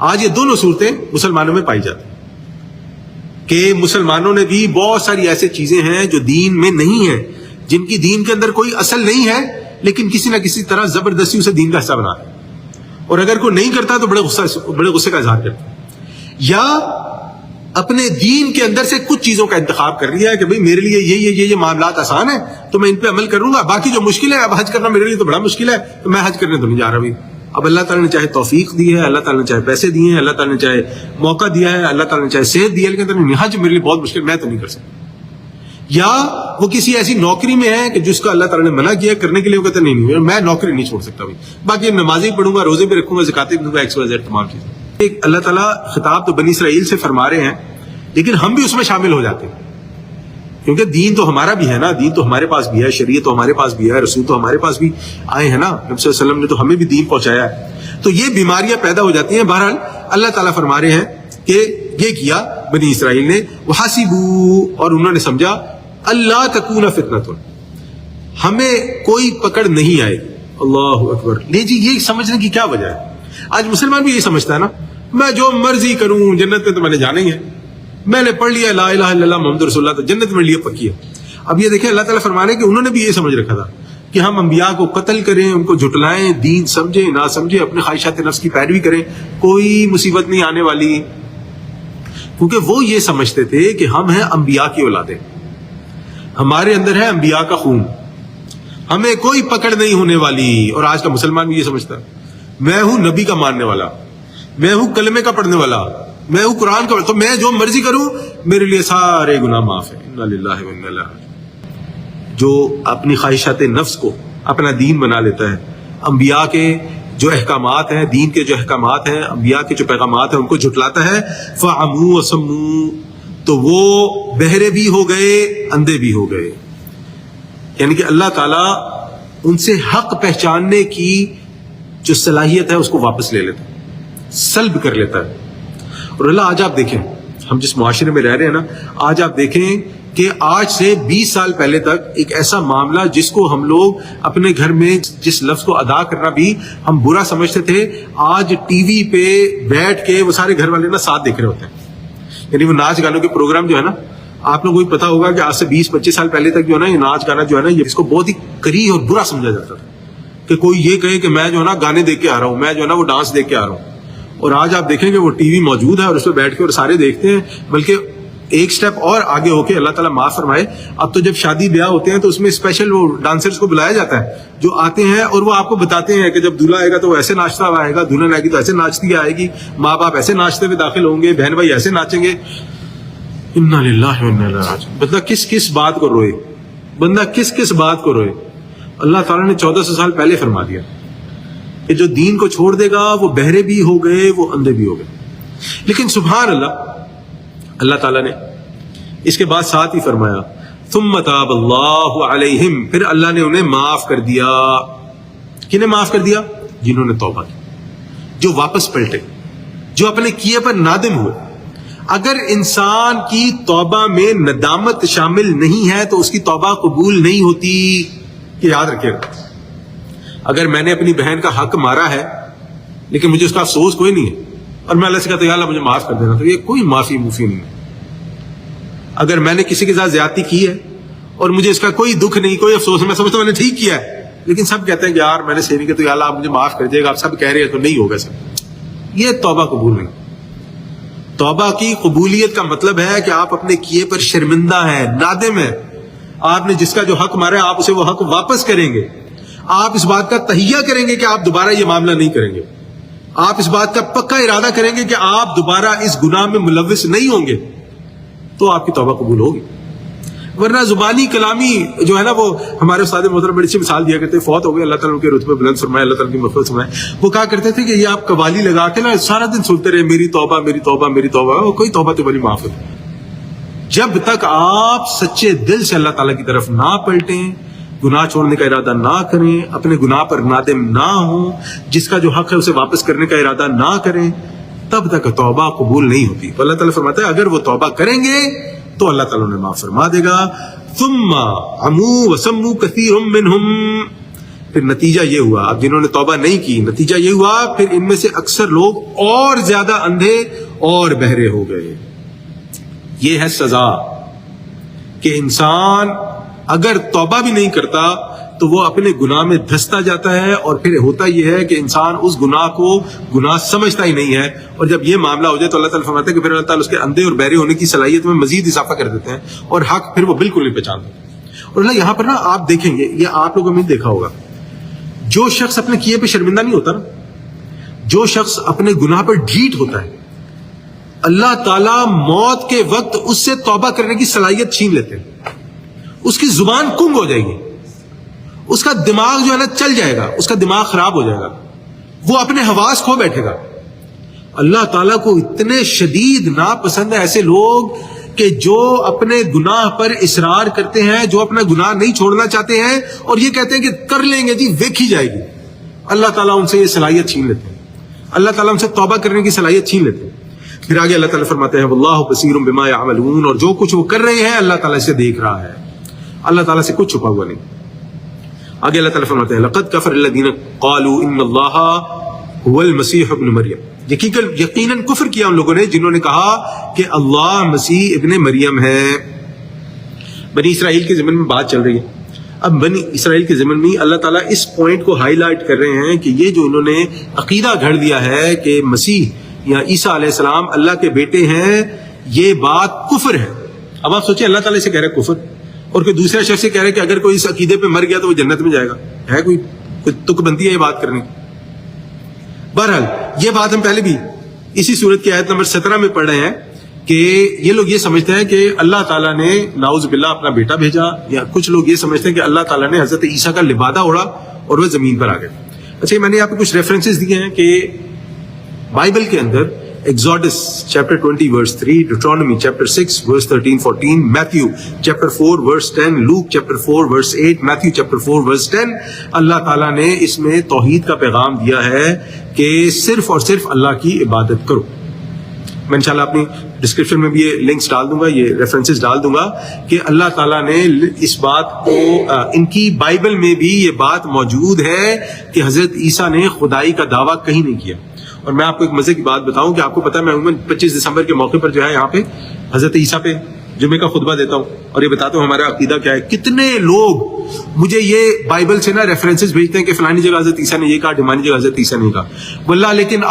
آج یہ دونوں صورتیں مسلمانوں میں پائی جاتی ہیں کہ مسلمانوں نے بھی بہت ساری ایسی چیزیں ہیں جو دین میں نہیں ہیں، جن کی دین کے اندر کوئی اصل نہیں ہے، لیکن کسی نہ کسی طرح زبردستی اسے دین کا حصہ بنا ہے. اور اگر کوئی نہیں کرتا تو بڑے غصے کا اظہار کرتا ہے. یا اپنے دین کے اندر سے کچھ چیزوں کا انتخاب کر لیا ہے کہ بھئی میرے لیے یہ معاملات آسان ہیں تو میں ان پہ عمل کروں گا، باقی جو مشکل ہے اب حج کرنا میرے لیے تو بڑا مشکل ہے تو میں حج کرنے تو نہیں جا رہا. بھی اب اللہ تعالیٰ نے چاہے توفیق دی ہے، اللہ تعالیٰ نے چاہے پیسے دیے ہیں، اللہ تعالیٰ نے چاہے موقع دیا ہے، اللہ تعالیٰ نے چاہے صحت دی ہے، لیکن حج میرے لیے بہت مشکل، میں تو نہیں کر سکتا. یا وہ کسی ایسی نوکری میں ہے کہ جس کا اللہ تعالیٰ نے منع کیا کرنے کے لیے، وہ کہتے نہیں میں نوکری نہیں چھوڑ سکتا. باقی نمازیں پڑھوں گا، روزے بھی رکھوں گا، زکاتیں بھی دوں گا، XYZ تمام چیزیں. ایک اللہ تعالیٰ خطاب تو بنی اسرائیل سے فرما رہے ہیں لیکن ہم بھی اس میں شامل ہو جاتے ہیں کیونکہ دین تو ہمارا بھی ہے نا، دین تو ہمارے پاس بھی ہے، شریعت تو ہمارے پاس بھی ہے، رسول تو ہمارے پاس بھی آئے ہیں نا، نبی صلی اللہ علیہ وسلم نے تو ہمیں بھی دین پہنچایا ہے. تو یہ بیماریاں پیدا ہو جاتی ہیں. بہرحال اللہ تعالیٰ فرما رہے ہیں کہ یہ کیا بنی اسرائیل نے، وحاسبوا، اور انہوں نے سمجھا، اللہ تکون فتنۃ، ہمیں کوئی پکڑ نہیں آئے گی. اللہ اکبر. لے جی، یہ سمجھنے کی کیا وجہ ہے؟ آج مسلمان بھی یہ سمجھتا ہے نا، میں جو مرضی کروں جنت میں تو میں نے جانا ہی ہے، میں نے پڑھ لیا لا الہ الا اللہ محمد رسول اللہ تو جنت میں لیے پکی ہے. اب یہ دیکھیں اللہ تعالیٰ فرما رہے ہیں کہ انہوں نے بھی یہ سمجھ رکھا تھا کہ ہم انبیاء کو قتل کریں، ان کو جھٹلائیں، دین سمجھیں نہ سمجھیں، اپنے خواہشات نفس کی پیروی کریں، کوئی مصیبت نہیں آنے والی. کیونکہ وہ یہ سمجھتے تھے کہ ہم ہیں انبیاء کی اولادیں، ہمارے اندر ہے انبیاء کا خون، ہمیں کوئی پکڑ نہیں ہونے والی. اور آج کا مسلمان بھی یہ سمجھتا ہے میں ہوں نبی کا ماننے والا، میں ہوں کلمے کا پڑھنے والا، میں ہوں قرآن کا، تو میں جو مرضی کروں میرے لیے سارے گناہ معاف ہیں. انا للہ و انا الیہ راجعون. جو اپنی خواہشات نفس کو اپنا دین بنا لیتا ہے، انبیاء کے جو احکامات ہیں، دین کے جو احکامات ہیں، انبیاء کے جو پیغامات ہیں، ان کو جھٹلاتا ہے، فعموا وصموا، تو وہ بہرے بھی ہو گئے، اندھے بھی ہو گئے. یعنی کہ اللہ تعالیٰ ان سے حق پہچاننے کی جو صلاحیت ہے اس کو واپس لے لیتا ہے، سلب کر لیتا ہے. اور اللہ آج آپ دیکھیں، ہم جس معاشرے میں رہ رہے ہیں نا، آج آپ دیکھیں کہ آج سے 20 سال پہلے تک ایک ایسا معاملہ جس کو ہم لوگ اپنے گھر میں جس لفظ کو ادا کرنا بھی ہم برا سمجھتے تھے، آج ٹی وی پہ بیٹھ کے وہ سارے گھر والے نا ساتھ دیکھ رہے ہوتے ہیں. یعنی وہ ناچ گانوں کے پروگرام جو ہے نا، آپ لوگوں کو پتا ہوگا کہ آج سے 20-25 سال پہلے تک جو ہے نا یہ ناچ گانا جو ہے نا یہ اس کو بہت ہی کریہ اور برا سمجھا جاتا تھا کہ کوئی یہ کہے کہ میں جو ہے نا گانے دیکھ کے آ رہا ہوں، میں جو ہے نا وہ ڈانس دیکھ کے آ رہا ہوں. اور آج آپ دیکھیں کہ وہ ٹی وی موجود ہے اور اس پہ بیٹھ کے اور سارے دیکھتے ہیں. بلکہ ایک سٹیپ اور آگے ہو کے اللہ تعالیٰ معاف فرمائے، اب تو جب شادی بیاہ ہوتے ہیں تو اس میں اسپیشل وہ ڈانسرز کو بلایا جاتا ہے جو آتے ہیں اور وہ آپ کو بتاتے ہیں کہ جب دولہا آئے گا تو وہ ایسے ناچتا ہوا آئے گا، دلہن آئے گی تو ایسے ناچتی آئے گی، ماں باپ ایسے ناچتے ہوئے داخل ہوں گے، بہن بھائی ایسے ناچیں گے. انا للہ و انا الیہ راجعون. بندہ کس کس بات کو روئے، بندہ کس کس بات کو روئے. اللہ تعالیٰ نے 1400 سال پہلے فرما دیا کہ جو دین کو چھوڑ دے گا وہ بہرے بھی ہو گئے، وہ اندھے بھی ہو گئے. لیکن سبحان اللہ، اللہ تعالیٰ نے اس کے بعد ساتھ ہی فرمایا ثم تاب اللہ علیہم، پھر اللہ نے انہیں معاف کر دیا. کنہیں معاف کر دیا؟ جنہوں نے توبہ کی، جو واپس پلٹے، جو اپنے کیے پر نادم ہوئے. اگر انسان کی توبہ میں ندامت شامل نہیں ہے تو اس کی توبہ قبول نہیں ہوتی. کہ یاد رکھیے گا، اگر میں نے اپنی بہن کا حق مارا ہے لیکن مجھے اس کا افسوس کوئی نہیں ہے اور میں اللہ سے کہتا یا اللہ مجھے معاف کر دینا، تو یہ کوئی معافی موفی نہیں ہے. اگر میں نے کسی کے ساتھ زیادتی کی ہے اور مجھے اس کا کوئی دکھ نہیں، کوئی افسوس نہیں، میں سمجھتا ہوں میں نے ٹھیک کیا ہے، لیکن سب کہتے ہیں کہ یار میں نے صحیح نہیں کیا تو یا اللہ آپ مجھے معاف کر دیے گا، آپ سب کہہ رہے ہیں تو نہیں ہوگا سب. یہ توبہ قبول نہیں. توبہ کی قبولیت کا مطلب ہے کہ آپ اپنے کیے پر شرمندہ ہیں، نادم ہیں. آپ نے جس کا جو حق مارا ہے آپ اسے وہ حق واپس کریں گے. آپ اس بات کا تہیہ کریں گے کہ آپ دوبارہ یہ معاملہ نہیں کریں گے. آپ اس بات کا پکا ارادہ کریں گے کہ آپ دوبارہ اس گناہ میں ملوث نہیں ہوں گے، تو آپ کی توبہ قبول ہوگی. ورنہ زبانی کلامی جو ہے نا، وہ ہمارے استاد محترم بڑی اچھی مثال دیا کرتے، فوت ہو گئے، اللہ تعالیٰ ان کے رتبے بلند فرمائے، اللہ تعالیٰ کی مغفرت فرمائے. وہ کہا کرتے تھے کہ یہ آپ قوالی لگا کے نا سارا دن سنتے رہے میری توبہ میری توبہ میری توبہ، وہ کوئی توبہ تو بڑی معاف ہے. جب تک آپ سچے دل سے اللہ تعالیٰ کی طرف نہ پلٹیں، گناہ چھوڑنے کا ارادہ نہ کریں، اپنے گناہ پر نادم نہ ہوں، جس کا جو حق ہے اسے واپس کرنے کا ارادہ نہ کریں، تب تک توبہ قبول نہیں ہوتی. تو اللہ تعالیٰ فرماتا ہے اگر وہ توبہ کریں گے تو اللہ تعالیٰ انہیں معاف فرما دے گا. ثم عموا وسموا كثير منهم، پھر نتیجہ یہ ہوا، اب جنہوں نے توبہ نہیں کی نتیجہ یہ ہوا پھر ان میں سے اکثر لوگ اور زیادہ اندھے اور بہرے ہو گئے. یہ ہے سزا کہ انسان اگر توبہ بھی نہیں کرتا تو وہ اپنے گناہ میں دھستا جاتا ہے، اور پھر ہوتا یہ ہے کہ انسان اس گناہ کو گناہ سمجھتا ہی نہیں ہے. اور جب یہ معاملہ ہو جائے تو اللہ تعالیٰ فرماتے ہیں کہ پھر اللہ تعالیٰ اس کے اندھے اور بہرے ہونے کی صلاحیت میں مزید اضافہ کر دیتے ہیں اور حق پھر وہ بالکل نہیں پہچانتے. اور اللہ یہاں پر نا آپ دیکھیں گے، یہ آپ لوگوں نے دیکھا ہوگا، جو شخص اپنے کیے پہ شرمندہ نہیں ہوتا نا، جو شخص اپنے گناہ پر ڈھیٹ ہوتا ہے، اللہ تعالیٰ موت کے وقت اس سے توبہ کرنے کی صلاحیت چھین لیتے ہیں. اس کی زبان کنگ ہو جائے گی، اس کا دماغ جو ہے نا چل جائے گا، اس کا دماغ خراب ہو جائے گا، وہ اپنے حواس کھو بیٹھے گا. اللہ تعالیٰ کو اتنے شدید ناپسند ہے ایسے لوگ کہ جو اپنے گناہ پر اصرار کرتے ہیں, جو اپنا گناہ نہیں چھوڑنا چاہتے ہیں اور یہ کہتے ہیں کہ کر لیں گے جی ویکھی جائے گی, اللہ تعالیٰ ان سے یہ صلاحیت چھین لیتے ہیں, اللہ تعالیٰ ان سے توبہ کرنے کی صلاحیت چھین لیتے ہیں. پھر آگے اللہ تعالیٰ فرماتے ہیں واللہ بصیر بما یعملون, اور جو کچھ وہ کر رہے ہیں اللہ تعالیٰ اسے دیکھ رہا ہے, اللہ تعالیٰ سے کچھ چھپا ہوا نہیں. آگے اللہ تعالیٰ فرماتے ہیں لقد کفر الذین قالوا ان اللہ هو المسیح ابن مریم, یقیناً کفر کیا ان لوگوں نے جنہوں نے کہا کہ اللہ مسیح ابن مریم ہے. بنی اسرائیل کے ضمن میں بات چل رہی ہے. اب بنی اسرائیل کے ضمن میں اللہ تعالیٰ اس پوائنٹ کو ہائی لائٹ کر رہے ہیں کہ یہ جو انہوں نے عقیدہ گھڑ دیا ہے کہ مسیح یا عیسیٰ علیہ السلام اللہ کے بیٹے ہیں, یہ بات کفر ہے. اب آپ سوچیں اللہ تعالیٰ سے کہہ رہے کفر, اور کوئی دوسرا شخص سے کہہ رہے کہ اگر کوئی اس عقیدے پہ مر گیا تو وہ جنت میں جائے گا. ہے کوئی تک بنتی ہے یہ بات کرنے کی؟ بہرحال یہ بات ہم پہلے بھی اسی صورت کی آیت نمبر 17 میں پڑھ رہے ہیں کہ یہ لوگ یہ سمجھتے ہیں کہ اللہ تعالیٰ نے نعوذ باللہ اپنا بیٹا بھیجا, یا کچھ لوگ یہ سمجھتے ہیں کہ اللہ تعالیٰ نے حضرت عیسیٰ کا لبادہ اوڑھا اور وہ زمین پر آ گئے. اچھا میں نے آپ کو کچھ ریفرنسز دیے ہیں کہ بائبل کے اندر ایگزوڈس چیپٹر 20 ورس 3, ڈیوٹرانومی چیپٹر 6 ورس 13-14, میتھیو چیپٹر 4 ورس 10, لوک چیپٹر 4 ورس 8, میتھیو چیپٹر 4 ورس 10, اللہ تعالیٰ نے اس میں توحید کا پیغام دیا ہے کہ صرف اور صرف اللہ کی عبادت کرو. میں انشاءاللہ اپنی ڈسکرپشن میں بھی یہ لنکس ڈال دوں گا, یہ ریفرنسز ڈال دوں گا کہ اللہ تعالیٰ نے اس بات کو, ان کی بائبل میں بھی یہ بات موجود ہے کہ حضرت عیسیٰ نے خدائی کا دعویٰ کہیں نہیں کیا. اور میں آپ کو ایک مزے کی بات بتاؤں کہ آپ کو پتا ہے میں عموماً 25 دسمبر کے موقع پر جو ہے یہاں پہ حضرت عیسیٰ پہ جمعے کا خطبہ دیتا ہوں اور یہ بتاتا ہوں ہمارا عقیدہ کیا ہے. کتنے لوگ مجھے یہ بائبل سے نا ریفرنسز بھیجتے ہیں کہ فلانی جگہ حضرت عیسیٰ نے یہ کہا, ڈھمانی جگہ حضرت عیسیٰ نے یہ کہا. واللہ لیکن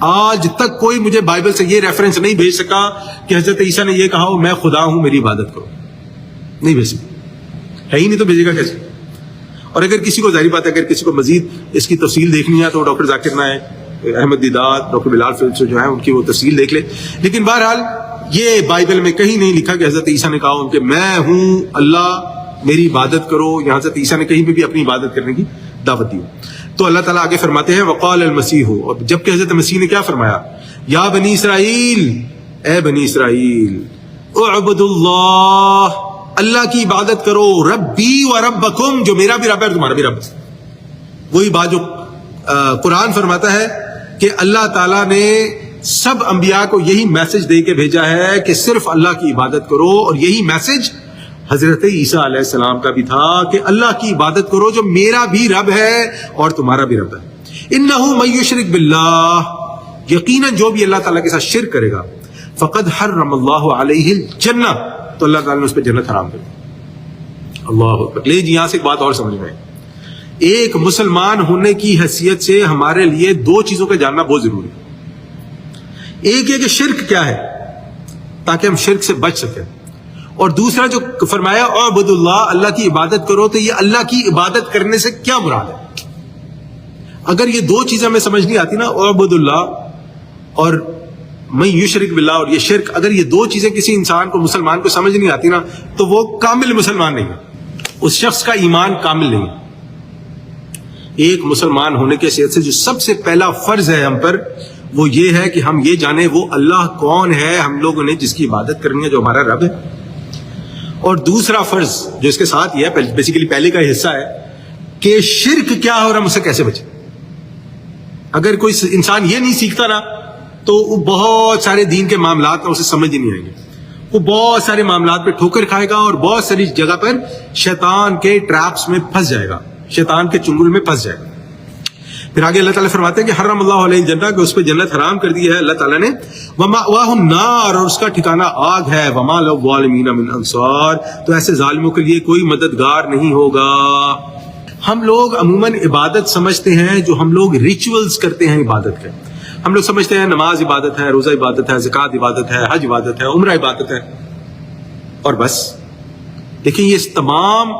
آج تک کوئی مجھے بائبل سے یہ ریفرنس نہیں بھیج سکا کہ حضرت عیسیٰ نے یہ کہا ہو میں خدا ہوں میری عبادت کرو. نہیں بھیج سکتا, ہے ہی نہیں تو بھیجے گا کیسے؟ اور اگر کسی کو ظاہری بات ہے اگر کسی کو مزید اس کی تفصیل دیکھنی ہے تو ڈاکٹر ذاکر نائک, احمد دیدات, ڈاکٹر بلال فلپس جو ہیں ان کی وہ تفصیل دیکھ لے. لیکن بہرحال یہ بائبل میں کہیں نہیں لکھا کہ حضرت عیسیٰ نے کہا کہ میں ہوں اللہ میری عبادت کرو, یا حضرت عیسیٰ نے کہیں پہ بھی اپنی عبادت کرنے کی دعوت دی. تو اللہ تعالیٰ آگے فرماتے ہیں وقال المسیح, اور جبکہ حضرت مسیح نے کیا فرمایا, یا بنی اسرائیل, اے بنی اسرائیل, اعبدوا اللہ, اللہ کی عبادت کرو, ربی و ربکم, جو میرا بھی رب ہے اور تمہارا بھی رب ہے. وہی بات جو قرآن فرماتا ہے کہ اللہ تعالیٰ نے سب انبیاء کو یہی میسج دے کے بھیجا ہے کہ صرف اللہ کی عبادت کرو, اور یہی میسج حضرت عیسیٰ علیہ السلام کا بھی تھا کہ اللہ کی عبادت کرو جو میرا بھی رب ہے اور تمہارا بھی رب ہے. انہ من یشرک باللہ, یقیناً جو بھی اللہ تعالیٰ کے ساتھ شرک کرے گا, فقد حرم اللہ علیہ الجنہ, تو اللہ تعالیٰ نے اس پہ جنت حرام کر دی. اللہ اکبر. لے جی یہاں سے ایک بات اور سمجھ میں, ایک مسلمان ہونے کی حیثیت سے ہمارے لیے دو چیزوں کا جاننا بہت ضروری ہے. ایک یہ کہ شرک کیا ہے تاکہ ہم شرک سے بچ سکیں, اور دوسرا جو فرمایا اعبد اللہ, اللہ کی عبادت کرو, تو یہ اللہ کی عبادت کرنے سے کیا مراد ہے. اگر یہ دو چیزیں ہمیں سمجھ نہیں آتی نا, اعبد اللہ اور من یشرک باللہ, اور یہ شرک, اگر یہ دو چیزیں کسی انسان کو مسلمان کو سمجھ نہیں آتی نا تو وہ کامل مسلمان نہیں ہے, اس شخص کا ایمان کامل نہیں ہے. ایک مسلمان ہونے کی حیثیت سے جو سب سے پہلا فرض ہے ہم پر وہ یہ ہے کہ ہم یہ جانیں وہ اللہ کون ہے ہم لوگوں نے جس کی عبادت کرنی ہے, جو ہمارا رب ہے. اور دوسرا فرض جو اس کے ساتھ یہ ہے, بیسیکلی پہلے کا حصہ ہے کہ شرک کیا ہے اور ہم اسے کیسے بچیں. اگر کوئی انسان یہ نہیں سیکھتا نا تو وہ بہت سارے دین کے معاملات اسے سمجھ ہی نہیں آئیں گے, وہ بہت سارے معاملات پہ ٹھوکر کھائے گا اور بہت ساری جگہ پر شیطان کے ٹریپس میں پھنس جائے گا, شیطان کے چنگل میں پھنس جائے گا. پھر آگے اللہ تعالیٰ فرماتے ہیں کہ حرم اللہ علیہ الجنہ, کہ اس پہ جنت حرام کر دی ہے اللہ تعالیٰ نے, ومأواہ النار, اور اس کا ٹھکانہ آگ ہے, وما للظالمین من انصار, تو ایسے ظالموں کے لیے کوئی مددگار نہیں ہوگا. ہم لوگ عموماً عبادت سمجھتے ہیں جو ہم لوگ ریچولز کرتے ہیں عبادت کے, ہم لوگ سمجھتے ہیں نماز عبادت ہے, روزہ عبادت ہے, زکوٰۃ عبادت ہے, حج عبادت ہے, عمرہ عبادت ہے, اور بس. دیکھیں یہ تمام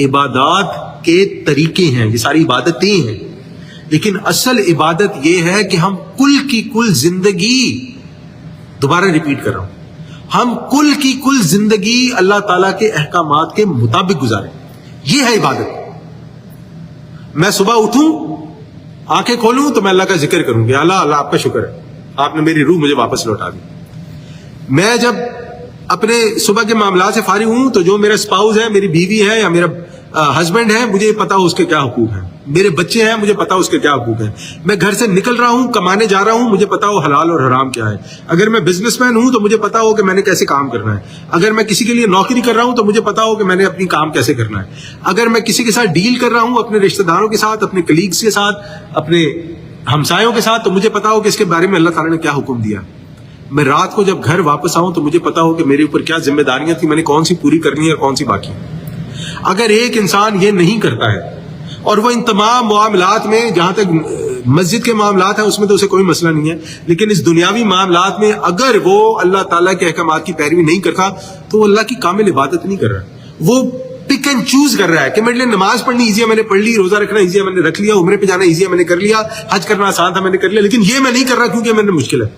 عبادات کے طریقے ہیں, یہ ساری عبادتیں ہیں, لیکن اصل عبادت یہ ہے کہ ہم کل کی کل زندگی, دوبارہ ریپیٹ کر رہا ہوں, ہم کل کی کل زندگی اللہ تعالیٰ کے احکامات کے مطابق گزاریں. یہ ہے عبادت. میں صبح اٹھوں, آنکھیں کھولوں تو میں اللہ کا ذکر کروں کہ اللہ اللہ آپ کا شکر ہے, آپ نے میری روح مجھے واپس لوٹا دی. میں جب اپنے صبح کے معاملات سے فارغ ہوں تو جو میرا اسپاؤز ہے، میری بیوی ہے یا میرا ہسبینڈ ہے، مجھے پتا ہو اس کے کیا حقوق ہیں. میرے بچے ہیں، مجھے پتا ہو اس کے کیا حقوق ہیں. میں گھر سے نکل رہا ہوں، کمانے جا رہا ہوں، مجھے پتا ہو حلال اور حرام کیا ہے. اگر میں بزنس مین ہوں تو مجھے پتا ہو کہ میں نے کیسے کام کرنا ہے. اگر میں کسی کے لیے نوکری کر رہا ہوں تو مجھے پتا ہو کہ میں نے اپنی کام کیسے کرنا ہے. اگر میں کسی کے ساتھ ڈیل کر رہا ہوں، اپنے رشتہ داروں کے ساتھ، اپنے کلیگز کے ساتھ، اپنے ہمسایوں کے ساتھ، تو مجھے پتا ہو کہ اس کے بارے میں اللہ تعالیٰ نے کیا حکم دیا. میں رات کو جب گھر واپس آؤں تو مجھے پتا ہو کہ میرے اوپر کیا ذمہ داریاں تھیں، میں نے کون سی پوری کرنی ہے اور کون سی باقی. اگر ایک انسان یہ نہیں کرتا ہے اور وہ ان تمام معاملات میں، جہاں تک مسجد کے معاملات ہیں اس میں تو اسے کوئی مسئلہ نہیں ہے، لیکن اس دنیاوی معاملات میں اگر وہ اللہ تعالیٰ کے احکامات کی پیروی نہیں کرتا تو وہ اللہ کی کامل عبادت نہیں کر رہا. وہ پک اینڈ چوز کر رہا ہے کہ میرے لیے نماز پڑھنی ایزی ہے، میں نے پڑھ لی، روزہ رکھنا ایزی ہے، میں نے رکھ لیا، عمرے پہ جانا ایزی ہے، میں نے کر لیا، حج کرنا آسان تھا، میں نے کر لیا، لیکن یہ میں نہیں کر رہا کیونکہ میرے مشکل ہے.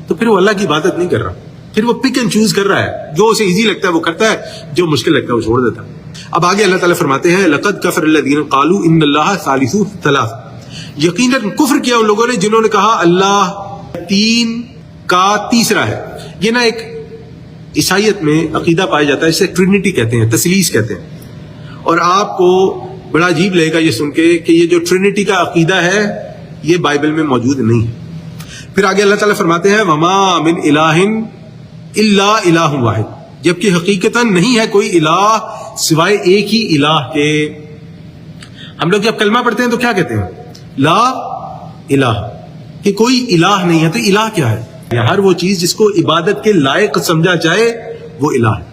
تو پھر وہ اللہ کی عبادت نہیں کر رہا، پھر وہ پک اینڈ چوز کر رہا ہے. جو اسے ایزی لگتا ہے وہ کرتا ہے، جو مشکل لگتا ہے وہ چھوڑ دیتا ہے. اب آگے اللہ تعالیٰ فرماتے ہیں لقد کفر الذین قالوا ان اللہ ثالث ثلاث. یقیناً کفر کیا ان لوگوں نے جنہوں نے کہا اللہ تین کا تیسرا ہے. یہ نا ایک عیسائیت میں عقیدہ پایا جاتا ہے، اسے ٹرینٹی کہتے ہیں، تثلیث کہتے ہیں. اور آپ کو بڑا عجیب لگے گا یہ سن کے کہ یہ جو ٹرینٹی کا عقیدہ ہے یہ بائبل میں موجود نہیں ہے. پھر آگے اللہ تعالیٰ فرماتے ہیں وما من الہ الا الہ واحد. جبکہ حقیقتاً نہیں ہے کوئی الہ سوائے ایک ہی الہ کے. ہم لوگ جب کلمہ پڑھتے ہیں تو کیا کہتے ہیں؟ لا الہ، کہ کوئی الہ نہیں ہے. تو الہ کیا ہے؟ ہر وہ چیز جس کو عبادت کے لائق سمجھا جائے وہ الہ ہے.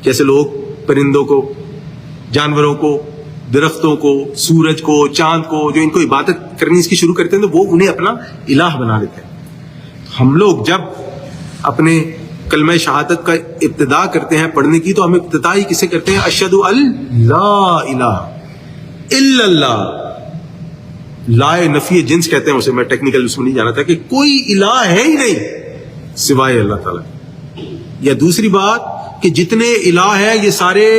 جیسے لوگ پرندوں کو، جانوروں کو، درختوں کو، سورج کو، چاند کو، جو ان کو عبادت کرنی اس کی شروع کرتے ہیں تو وہ انہیں اپنا الہ بنا لیتے ہیں. ہم لوگ جب اپنے کلمہ شہادت کا ابتدا کرتے ہیں پڑھنے کی تو ہم ابتدا ہی کسے کرتے ہیں؟ اشہد ان لا الہ الا اللہ. لائے نفی جنس کہتے ہیں اسے، میں ٹیکنیکل اس میں نہیں جانا تھا، کہ کوئی الہ ہے ہی نہیں سوائے اللہ تعالیٰ. یا دوسری بات کہ جتنے الہ ہیں یہ سارے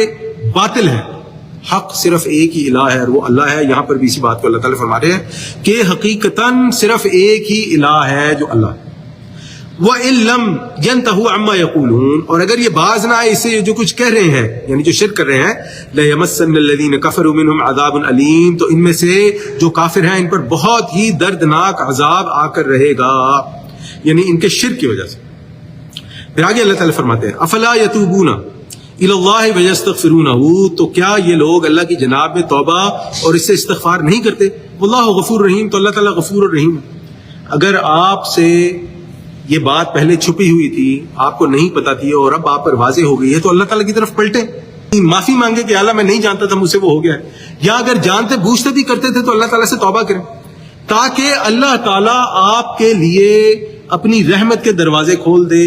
باطل ہیں، حق صرف ایک ہی الہ ہے اور وہ اللہ ہے. یہاں پر بھی اسی بات کو اللہ تعالیٰ فرما رہے ہیں کہ حقیقتاً صرف ایک ہی الہ ہے جو اللہ ہے. وَإِن لَّمْ يَنْتَهُوا عَمَّا يَقُولُونَ. اور اگر یہ باز نہ آئے اس سے جو کچھ کہہ رہے ہیں، یعنی جو شرک کر رہے ہیں، لَيَمَسَّنَّ الَّذِينَ كَفَرُوا مِنْهُمْ عَذَابٌ أَلِيمٌ. تو ان میں سے جو کافر ہیں ان پر بہت ہی دردناک عذاب آ کر رہے گا، یعنی ان کے شرک کی وجہ سے. پھر آگے اللہ تعالیٰ فرماتے ہیں افلا یتوبون الی اللہ ویستغفرونہ. تو کیا یہ لوگ اللہ کی جناب میں توبہ اور اس سے استغفار نہیں کرتے؟ واللہ غفور رحیم. تو اللہ تعالیٰ غفور الرحیم. اگر آپ سے یہ بات پہلے چھپی ہوئی تھی، آپ کو نہیں پتا تھی، اور اب آپ پر واضح ہو گئی ہے تو اللہ تعالیٰ کی طرف پلٹیں، معافی مانگے کہ اللہ میں نہیں جانتا تھا، مجھ سے وہ ہو گیا ہے. یا اگر جانتے بوجھتے بھی کرتے تھے تو اللہ تعالیٰ سے توبہ کریں تاکہ اللہ تعالیٰ آپ کے لیے اپنی رحمت کے دروازے کھول دے.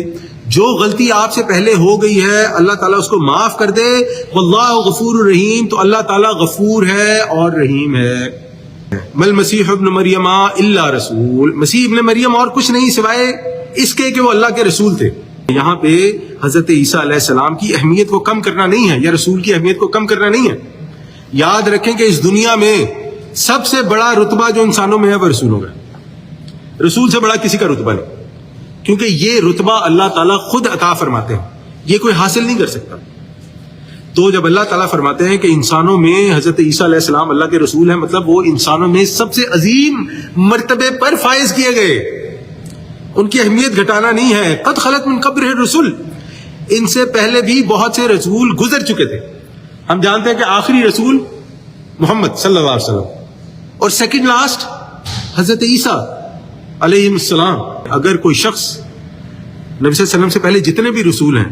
جو غلطی آپ سے پہلے ہو گئی ہے اللہ تعالیٰ اس کو معاف کر دے. واللہ غفور الرحیم. تو اللہ تعالیٰ غفور ہے اور رحیم ہے. مل مسیح ابن مریم الا رسول. مسیح ابن مریم اور کچھ نہیں سوائے اس کے کہ وہ اللہ کے رسول تھے. یہاں پہ حضرت عیسیٰ علیہ السلام کی اہمیت کو کم کرنا نہیں ہے، یا رسول کی اہمیت کو کم کرنا نہیں ہے. یاد رکھیں کہ اس دنیا میں سب سے بڑا رتبہ جو انسانوں میں ہے وہ رسولوں کا. رسول سے بڑا کسی کا رتبہ نہیں، کیونکہ یہ رتبہ اللہ تعالیٰ خود عطا فرماتے ہیں، یہ کوئی حاصل نہیں کر سکتا. تو جب اللہ تعالیٰ فرماتے ہیں کہ انسانوں میں حضرت عیسیٰ علیہ السلام اللہ کے رسول ہیں، مطلب وہ انسانوں میں سب سے عظیم مرتبے پر فائز کیے گئے. ان کی اہمیت گھٹانا نہیں ہے. قد خلت من قبلہ الرسل. ان سے پہلے بھی بہت سے رسول گزر چکے تھے. ہم جانتے ہیں کہ آخری رسول محمد صلی اللہ علیہ وسلم اور سیکنڈ لاسٹ حضرت عیسیٰ علیہ السلام. اگر کوئی شخص نبی صلی اللہ علیہ وسلم سے پہلے جتنے بھی رسول ہیں،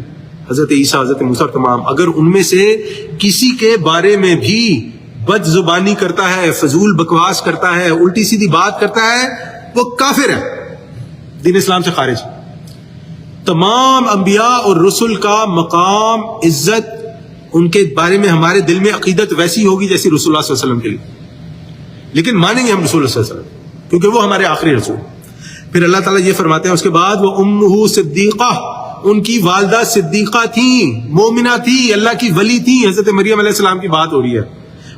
حضرت عیسیٰ، حضرت موسیٰ، تمام، اگر ان میں سے کسی کے بارے میں بھی بد زبانی کرتا ہے، فضول بکواس کرتا ہے، الٹی سیدھی بات کرتا ہے، وہ کافر ہے، دین اسلام سے خارج. تمام انبیاء اور رسل کا مقام، عزت، ان کے بارے میں ہمارے دل میں عقیدت ویسی ہوگی جیسی رسول اللہ صلی اللہ علیہ وسلم کے لیے، لیکن مانیں گے ہم رسول اللہ صلی اللہ علیہ وسلم کیونکہ وہ ہمارے آخری رسول. پھر اللہ تعالیٰ یہ فرماتے ہیں اس کے بعد وہ امہ صدیقہ. ان کی والدہ صدیقہ تھیں، مومنہ تھی، اللہ کی ولی تھی. حضرت مریم علیہ السلام کی بات ہو رہی ہے.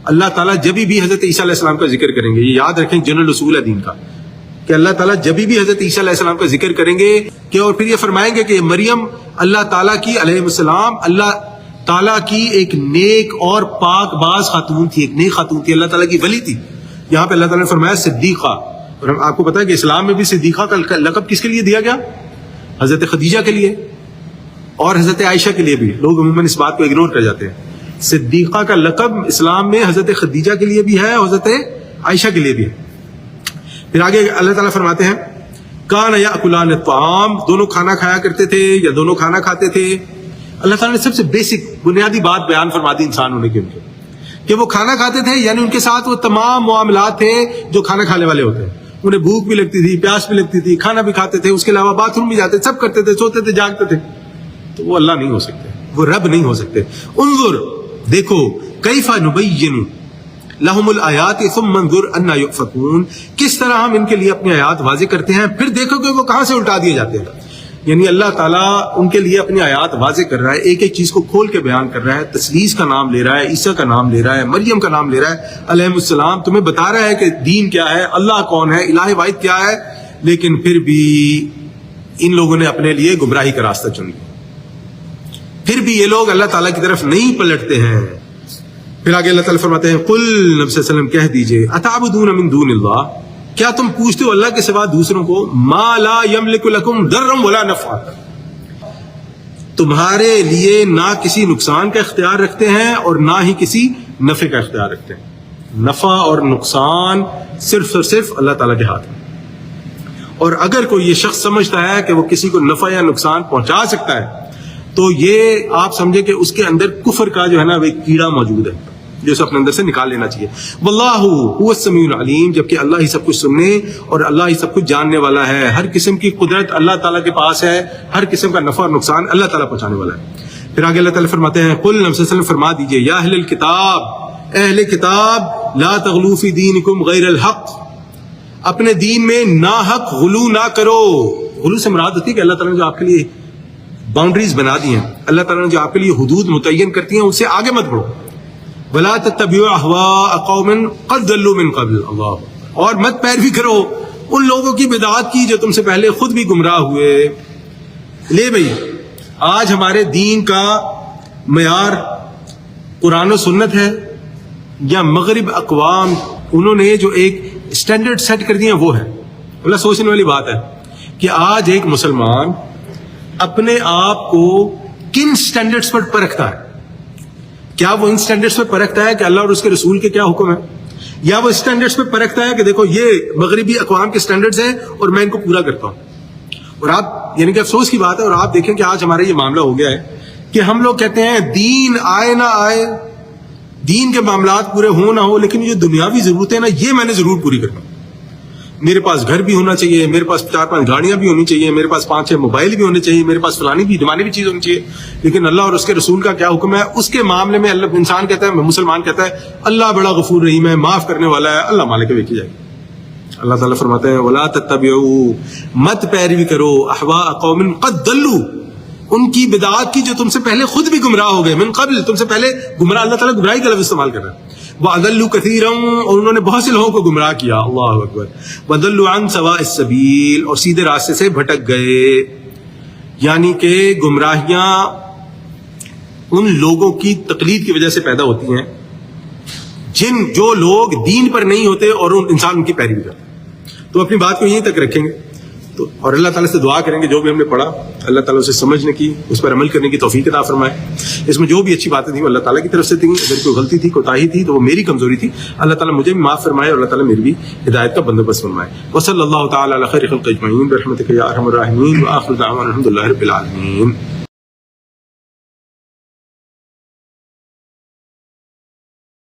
اللہ تعالیٰ جب بھی حضرت عیسیٰ علیہ السلام کا ذکر کریں گے، یہ یاد رکھیں جنرل اصول ہے دین کا، کہ اللہ تعالیٰ جب بھی حضرت عیسیٰ علیہ السلام کا ذکر کریں گے کہ اور پھر یہ فرمائیں گے کہ مریم اللہ تعالیٰ کی علیہ السلام اللہ تعالیٰ کی ایک نیک اور پاک باز خاتون تھی، ایک نیک خاتون تھی، اللہ تعالیٰ کی ولی تھی. یہاں پہ اللہ تعالیٰ نے فرمایا صدیقہ. اور آپ کو پتا ہے کہ اسلام میں بھی صدیقہ کا لقب کس کے لیے دیا گیا؟ حضرت خدیجہ کے لیے اور حضرت عائشہ کے لیے بھی. لوگ عموماً اس بات کو اگنور کر جاتے ہیں. صدیقہ کا لقب اسلام میں حضرت خدیجہ کے لیے بھی ہے، حضرت عائشہ کے لیے بھی ہے. پھر آگے اللہ تعالیٰ فرماتے ہیں کان یاکلان الطعام، دونوں کھانا کھایا کرتے تھے یا دونوں کھانا کھاتے تھے. اللہ تعالیٰ نے سب سے بیسک بنیادی بات بیان فرما دی انسان ہونے کی ان کے، کہ وہ کھانا کھاتے تھے، یعنی ان کے ساتھ وہ تمام معاملات تھے جو کھانا کھانے والے ہوتے ہیں. انہیں بھوک بھی لگتی تھی، پیاس بھی لگتی تھی، کھانا بھی کھاتے تھے، اس کے علاوہ باتھ روم بھی جاتے، سب کرتے تھے، سوتے تھے، جاگتے تھے. تو وہ اللہ نہیں ہو سکتے، وہ رب نہیں ہو سکتے. انظر، دیکھو، کیف نبین لہم الآیات ثم انظر انا یؤفکون، کس طرح ہم ان کے لیے اپنی آیات واضح کرتے ہیں، پھر دیکھو کہ وہ کہاں سے الٹا دیے جاتے ہیں. یعنی اللہ تعالیٰ ان کے لیے اپنی آیات واضح کر رہا ہے، ایک ایک چیز کو کھول کے بیان کر رہا ہے. تثلیث کا نام لے رہا ہے، عیسیٰ کا نام لے رہا ہے، مریم کا نام لے رہا ہے علیہ السلام. تمہیں بتا رہا ہے کہ دین کیا ہے، اللہ کون ہے، الہ واحد کیا ہے. لیکن پھر بھی ان لوگوں نے اپنے لیے گمراہی کا راستہ چن لیا. پھر بھی یہ لوگ اللہ تعالیٰ کی طرف نہیں پلٹتے ہیں. پھر آگے اللہ تعالیٰ فرماتے ہیں قل، نبی صلی اللہ علیہ وسلم کہہ دیجئے، اتعبدون من دون اللہ، کیا تم پوچھتے ہو اللہ کے سوا دوسروں کو، ما لا یملک لکم ضرا ولا نفعا، تمہارے لیے نہ کسی نقصان کا اختیار رکھتے ہیں اور نہ ہی کسی نفع کا اختیار رکھتے ہیں. نفع اور نقصان صرف اور صرف اللہ تعالیٰ کے ہاتھ میں. اور اگر کوئی یہ شخص سمجھتا ہے کہ وہ کسی کو نفع یا نقصان پہنچا سکتا ہے تو یہ آپ سمجھے کہ اس کے اندر کفر کا جو ہے نا وہ ایک کیڑا موجود ہے جو اسے اپنے اندر سے نکال لینا چاہیے. واللہ هو السمیع العلیم، جبکہ اللہ ہی سب کچھ سننے اور اللہ ہی سب کچھ جاننے والا ہے. ہر قسم کی قدرت اللہ تعالیٰ کے پاس ہے، ہر قسم کا نفع اور نقصان اللہ تعالیٰ پہنچانے والا ہے. پھر آگے اللہ تعالیٰ فرماتے ہیں قل، نبی صلی اللہ علیہ وسلم فرما دیجئے، یا اہل الکتاب، اہل کتاب، لا تغلوا فی دینکم غیر الحق، اپنے دین میں ناحق غلو نہ کرو. غلو سے مراد ہوتی ہے کہ اللہ تعالیٰ نے جو آپ کے لیے باؤنڈریز بنا دی ہیں، اللہ تعالیٰ نے جو آپ کے لیے حدود متعین کرتی ہیں، اس سے آگے مت بڑھو. ولا تتبعوا اهواء قوم قد ضلوا من قبل، اللہ، اور مت پیروی کرو ان لوگوں کی بدعات کی جو تم سے پہلے خود بھی گمراہ ہوئے. لے بھائی، آج ہمارے دین کا معیار قرآن و سنت ہے یا مغرب اقوام انہوں نے جو ایک اسٹینڈرڈ سیٹ کر دیا وہ ہے؟ اللہ سوچنے والی بات ہے کہ آج ایک مسلمان اپنے آپ کو کن سٹینڈرڈز پر پرکھتا ہے. کیا وہ ان سٹینڈرڈز پر پرکھتا ہے کہ اللہ اور اس کے رسول کے کیا حکم ہے، یا وہ سٹینڈرڈز پر پرکھتا ہے کہ دیکھو یہ مغربی اقوام کے سٹینڈرڈز ہیں اور میں ان کو پورا کرتا ہوں. اور آپ یعنی کہ افسوس کی بات ہے، اور آپ دیکھیں کہ آج ہمارا یہ معاملہ ہو گیا ہے کہ ہم لوگ کہتے ہیں دین آئے نہ آئے، دین کے معاملات پورے ہوں نہ ہو، لیکن یہ دنیاوی ضرورتیں نا یہ میں نے ضرور پوری کرنا. میرے پاس گھر بھی ہونا چاہیے، میرے پاس 4-5 گاڑیاں بھی ہونی چاہیے، میرے پاس 5-6 موبائل بھی ہونے چاہیے، میرے پاس فلانی بھی ڈھمانی بھی چیز ہونی چاہیے. لیکن اللہ اور اس کے رسول کا کیا حکم ہے، اس کے معاملے میں اللہ انسان کہتا ہے، مسلمان کہتا ہے اللہ بڑا غفور رحیم ہے، معاف کرنے والا ہے، اللہ مالک ویکھی جائے. اللہ تعالیٰ فرماتے ہیں ولا تتبعوا، مت پیروی کرو، احواء قوم قد ضلوا، ان کی بدعات کی جو تم سے پہلے خود بھی گمراہ ہو گئے، من قبل، تم سے پہلے گمراہ. اللہ تعالیٰ گمراہی کا لفظ استعمال کر رہا ہے. وَأَضَلُّوا كَثِيرًا، اور انہوں نے بہت سے لوگوں کو گمراہ کیا. اللہ اکبر. وَضَلُّوا عَنْ سَوَاءِ السَّبِيلِ، اور سیدھے راستے سے بھٹک گئے. یعنی کہ گمراہیاں ان لوگوں کی تقلید کی وجہ سے پیدا ہوتی ہیں جو لوگ دین پر نہیں ہوتے اور انسان ان کی پیروی کرتے. تو اپنی بات کو یہیں تک رکھیں گے تو، اور اللہ تعالیٰ سے دعا کریں گے جو بھی ہم نے پڑھا اللہ تعالیٰ اسے سمجھنے کی، اس پر عمل کرنے کی توفیق عطا فرمائے. اس میں جو بھی اچھی باتیں تھیں وہ اللہ تعالیٰ کی طرف سے تھیں، اگر کوئی غلطی تھی، کوتاہی تھی تو وہ میری کمزوری تھی. اللہ تعالیٰ مجھے بھی معاف فرمائے اور اللہ تعالیٰ میری بھی ہدایت کا بندوبست فرمائے. وصلی اللہ تعالیٰ علی خیر خلق اجمعین برحمتک یا ارحم الراحمین، وآخر دعوانا الحمد للہ رب العالمین.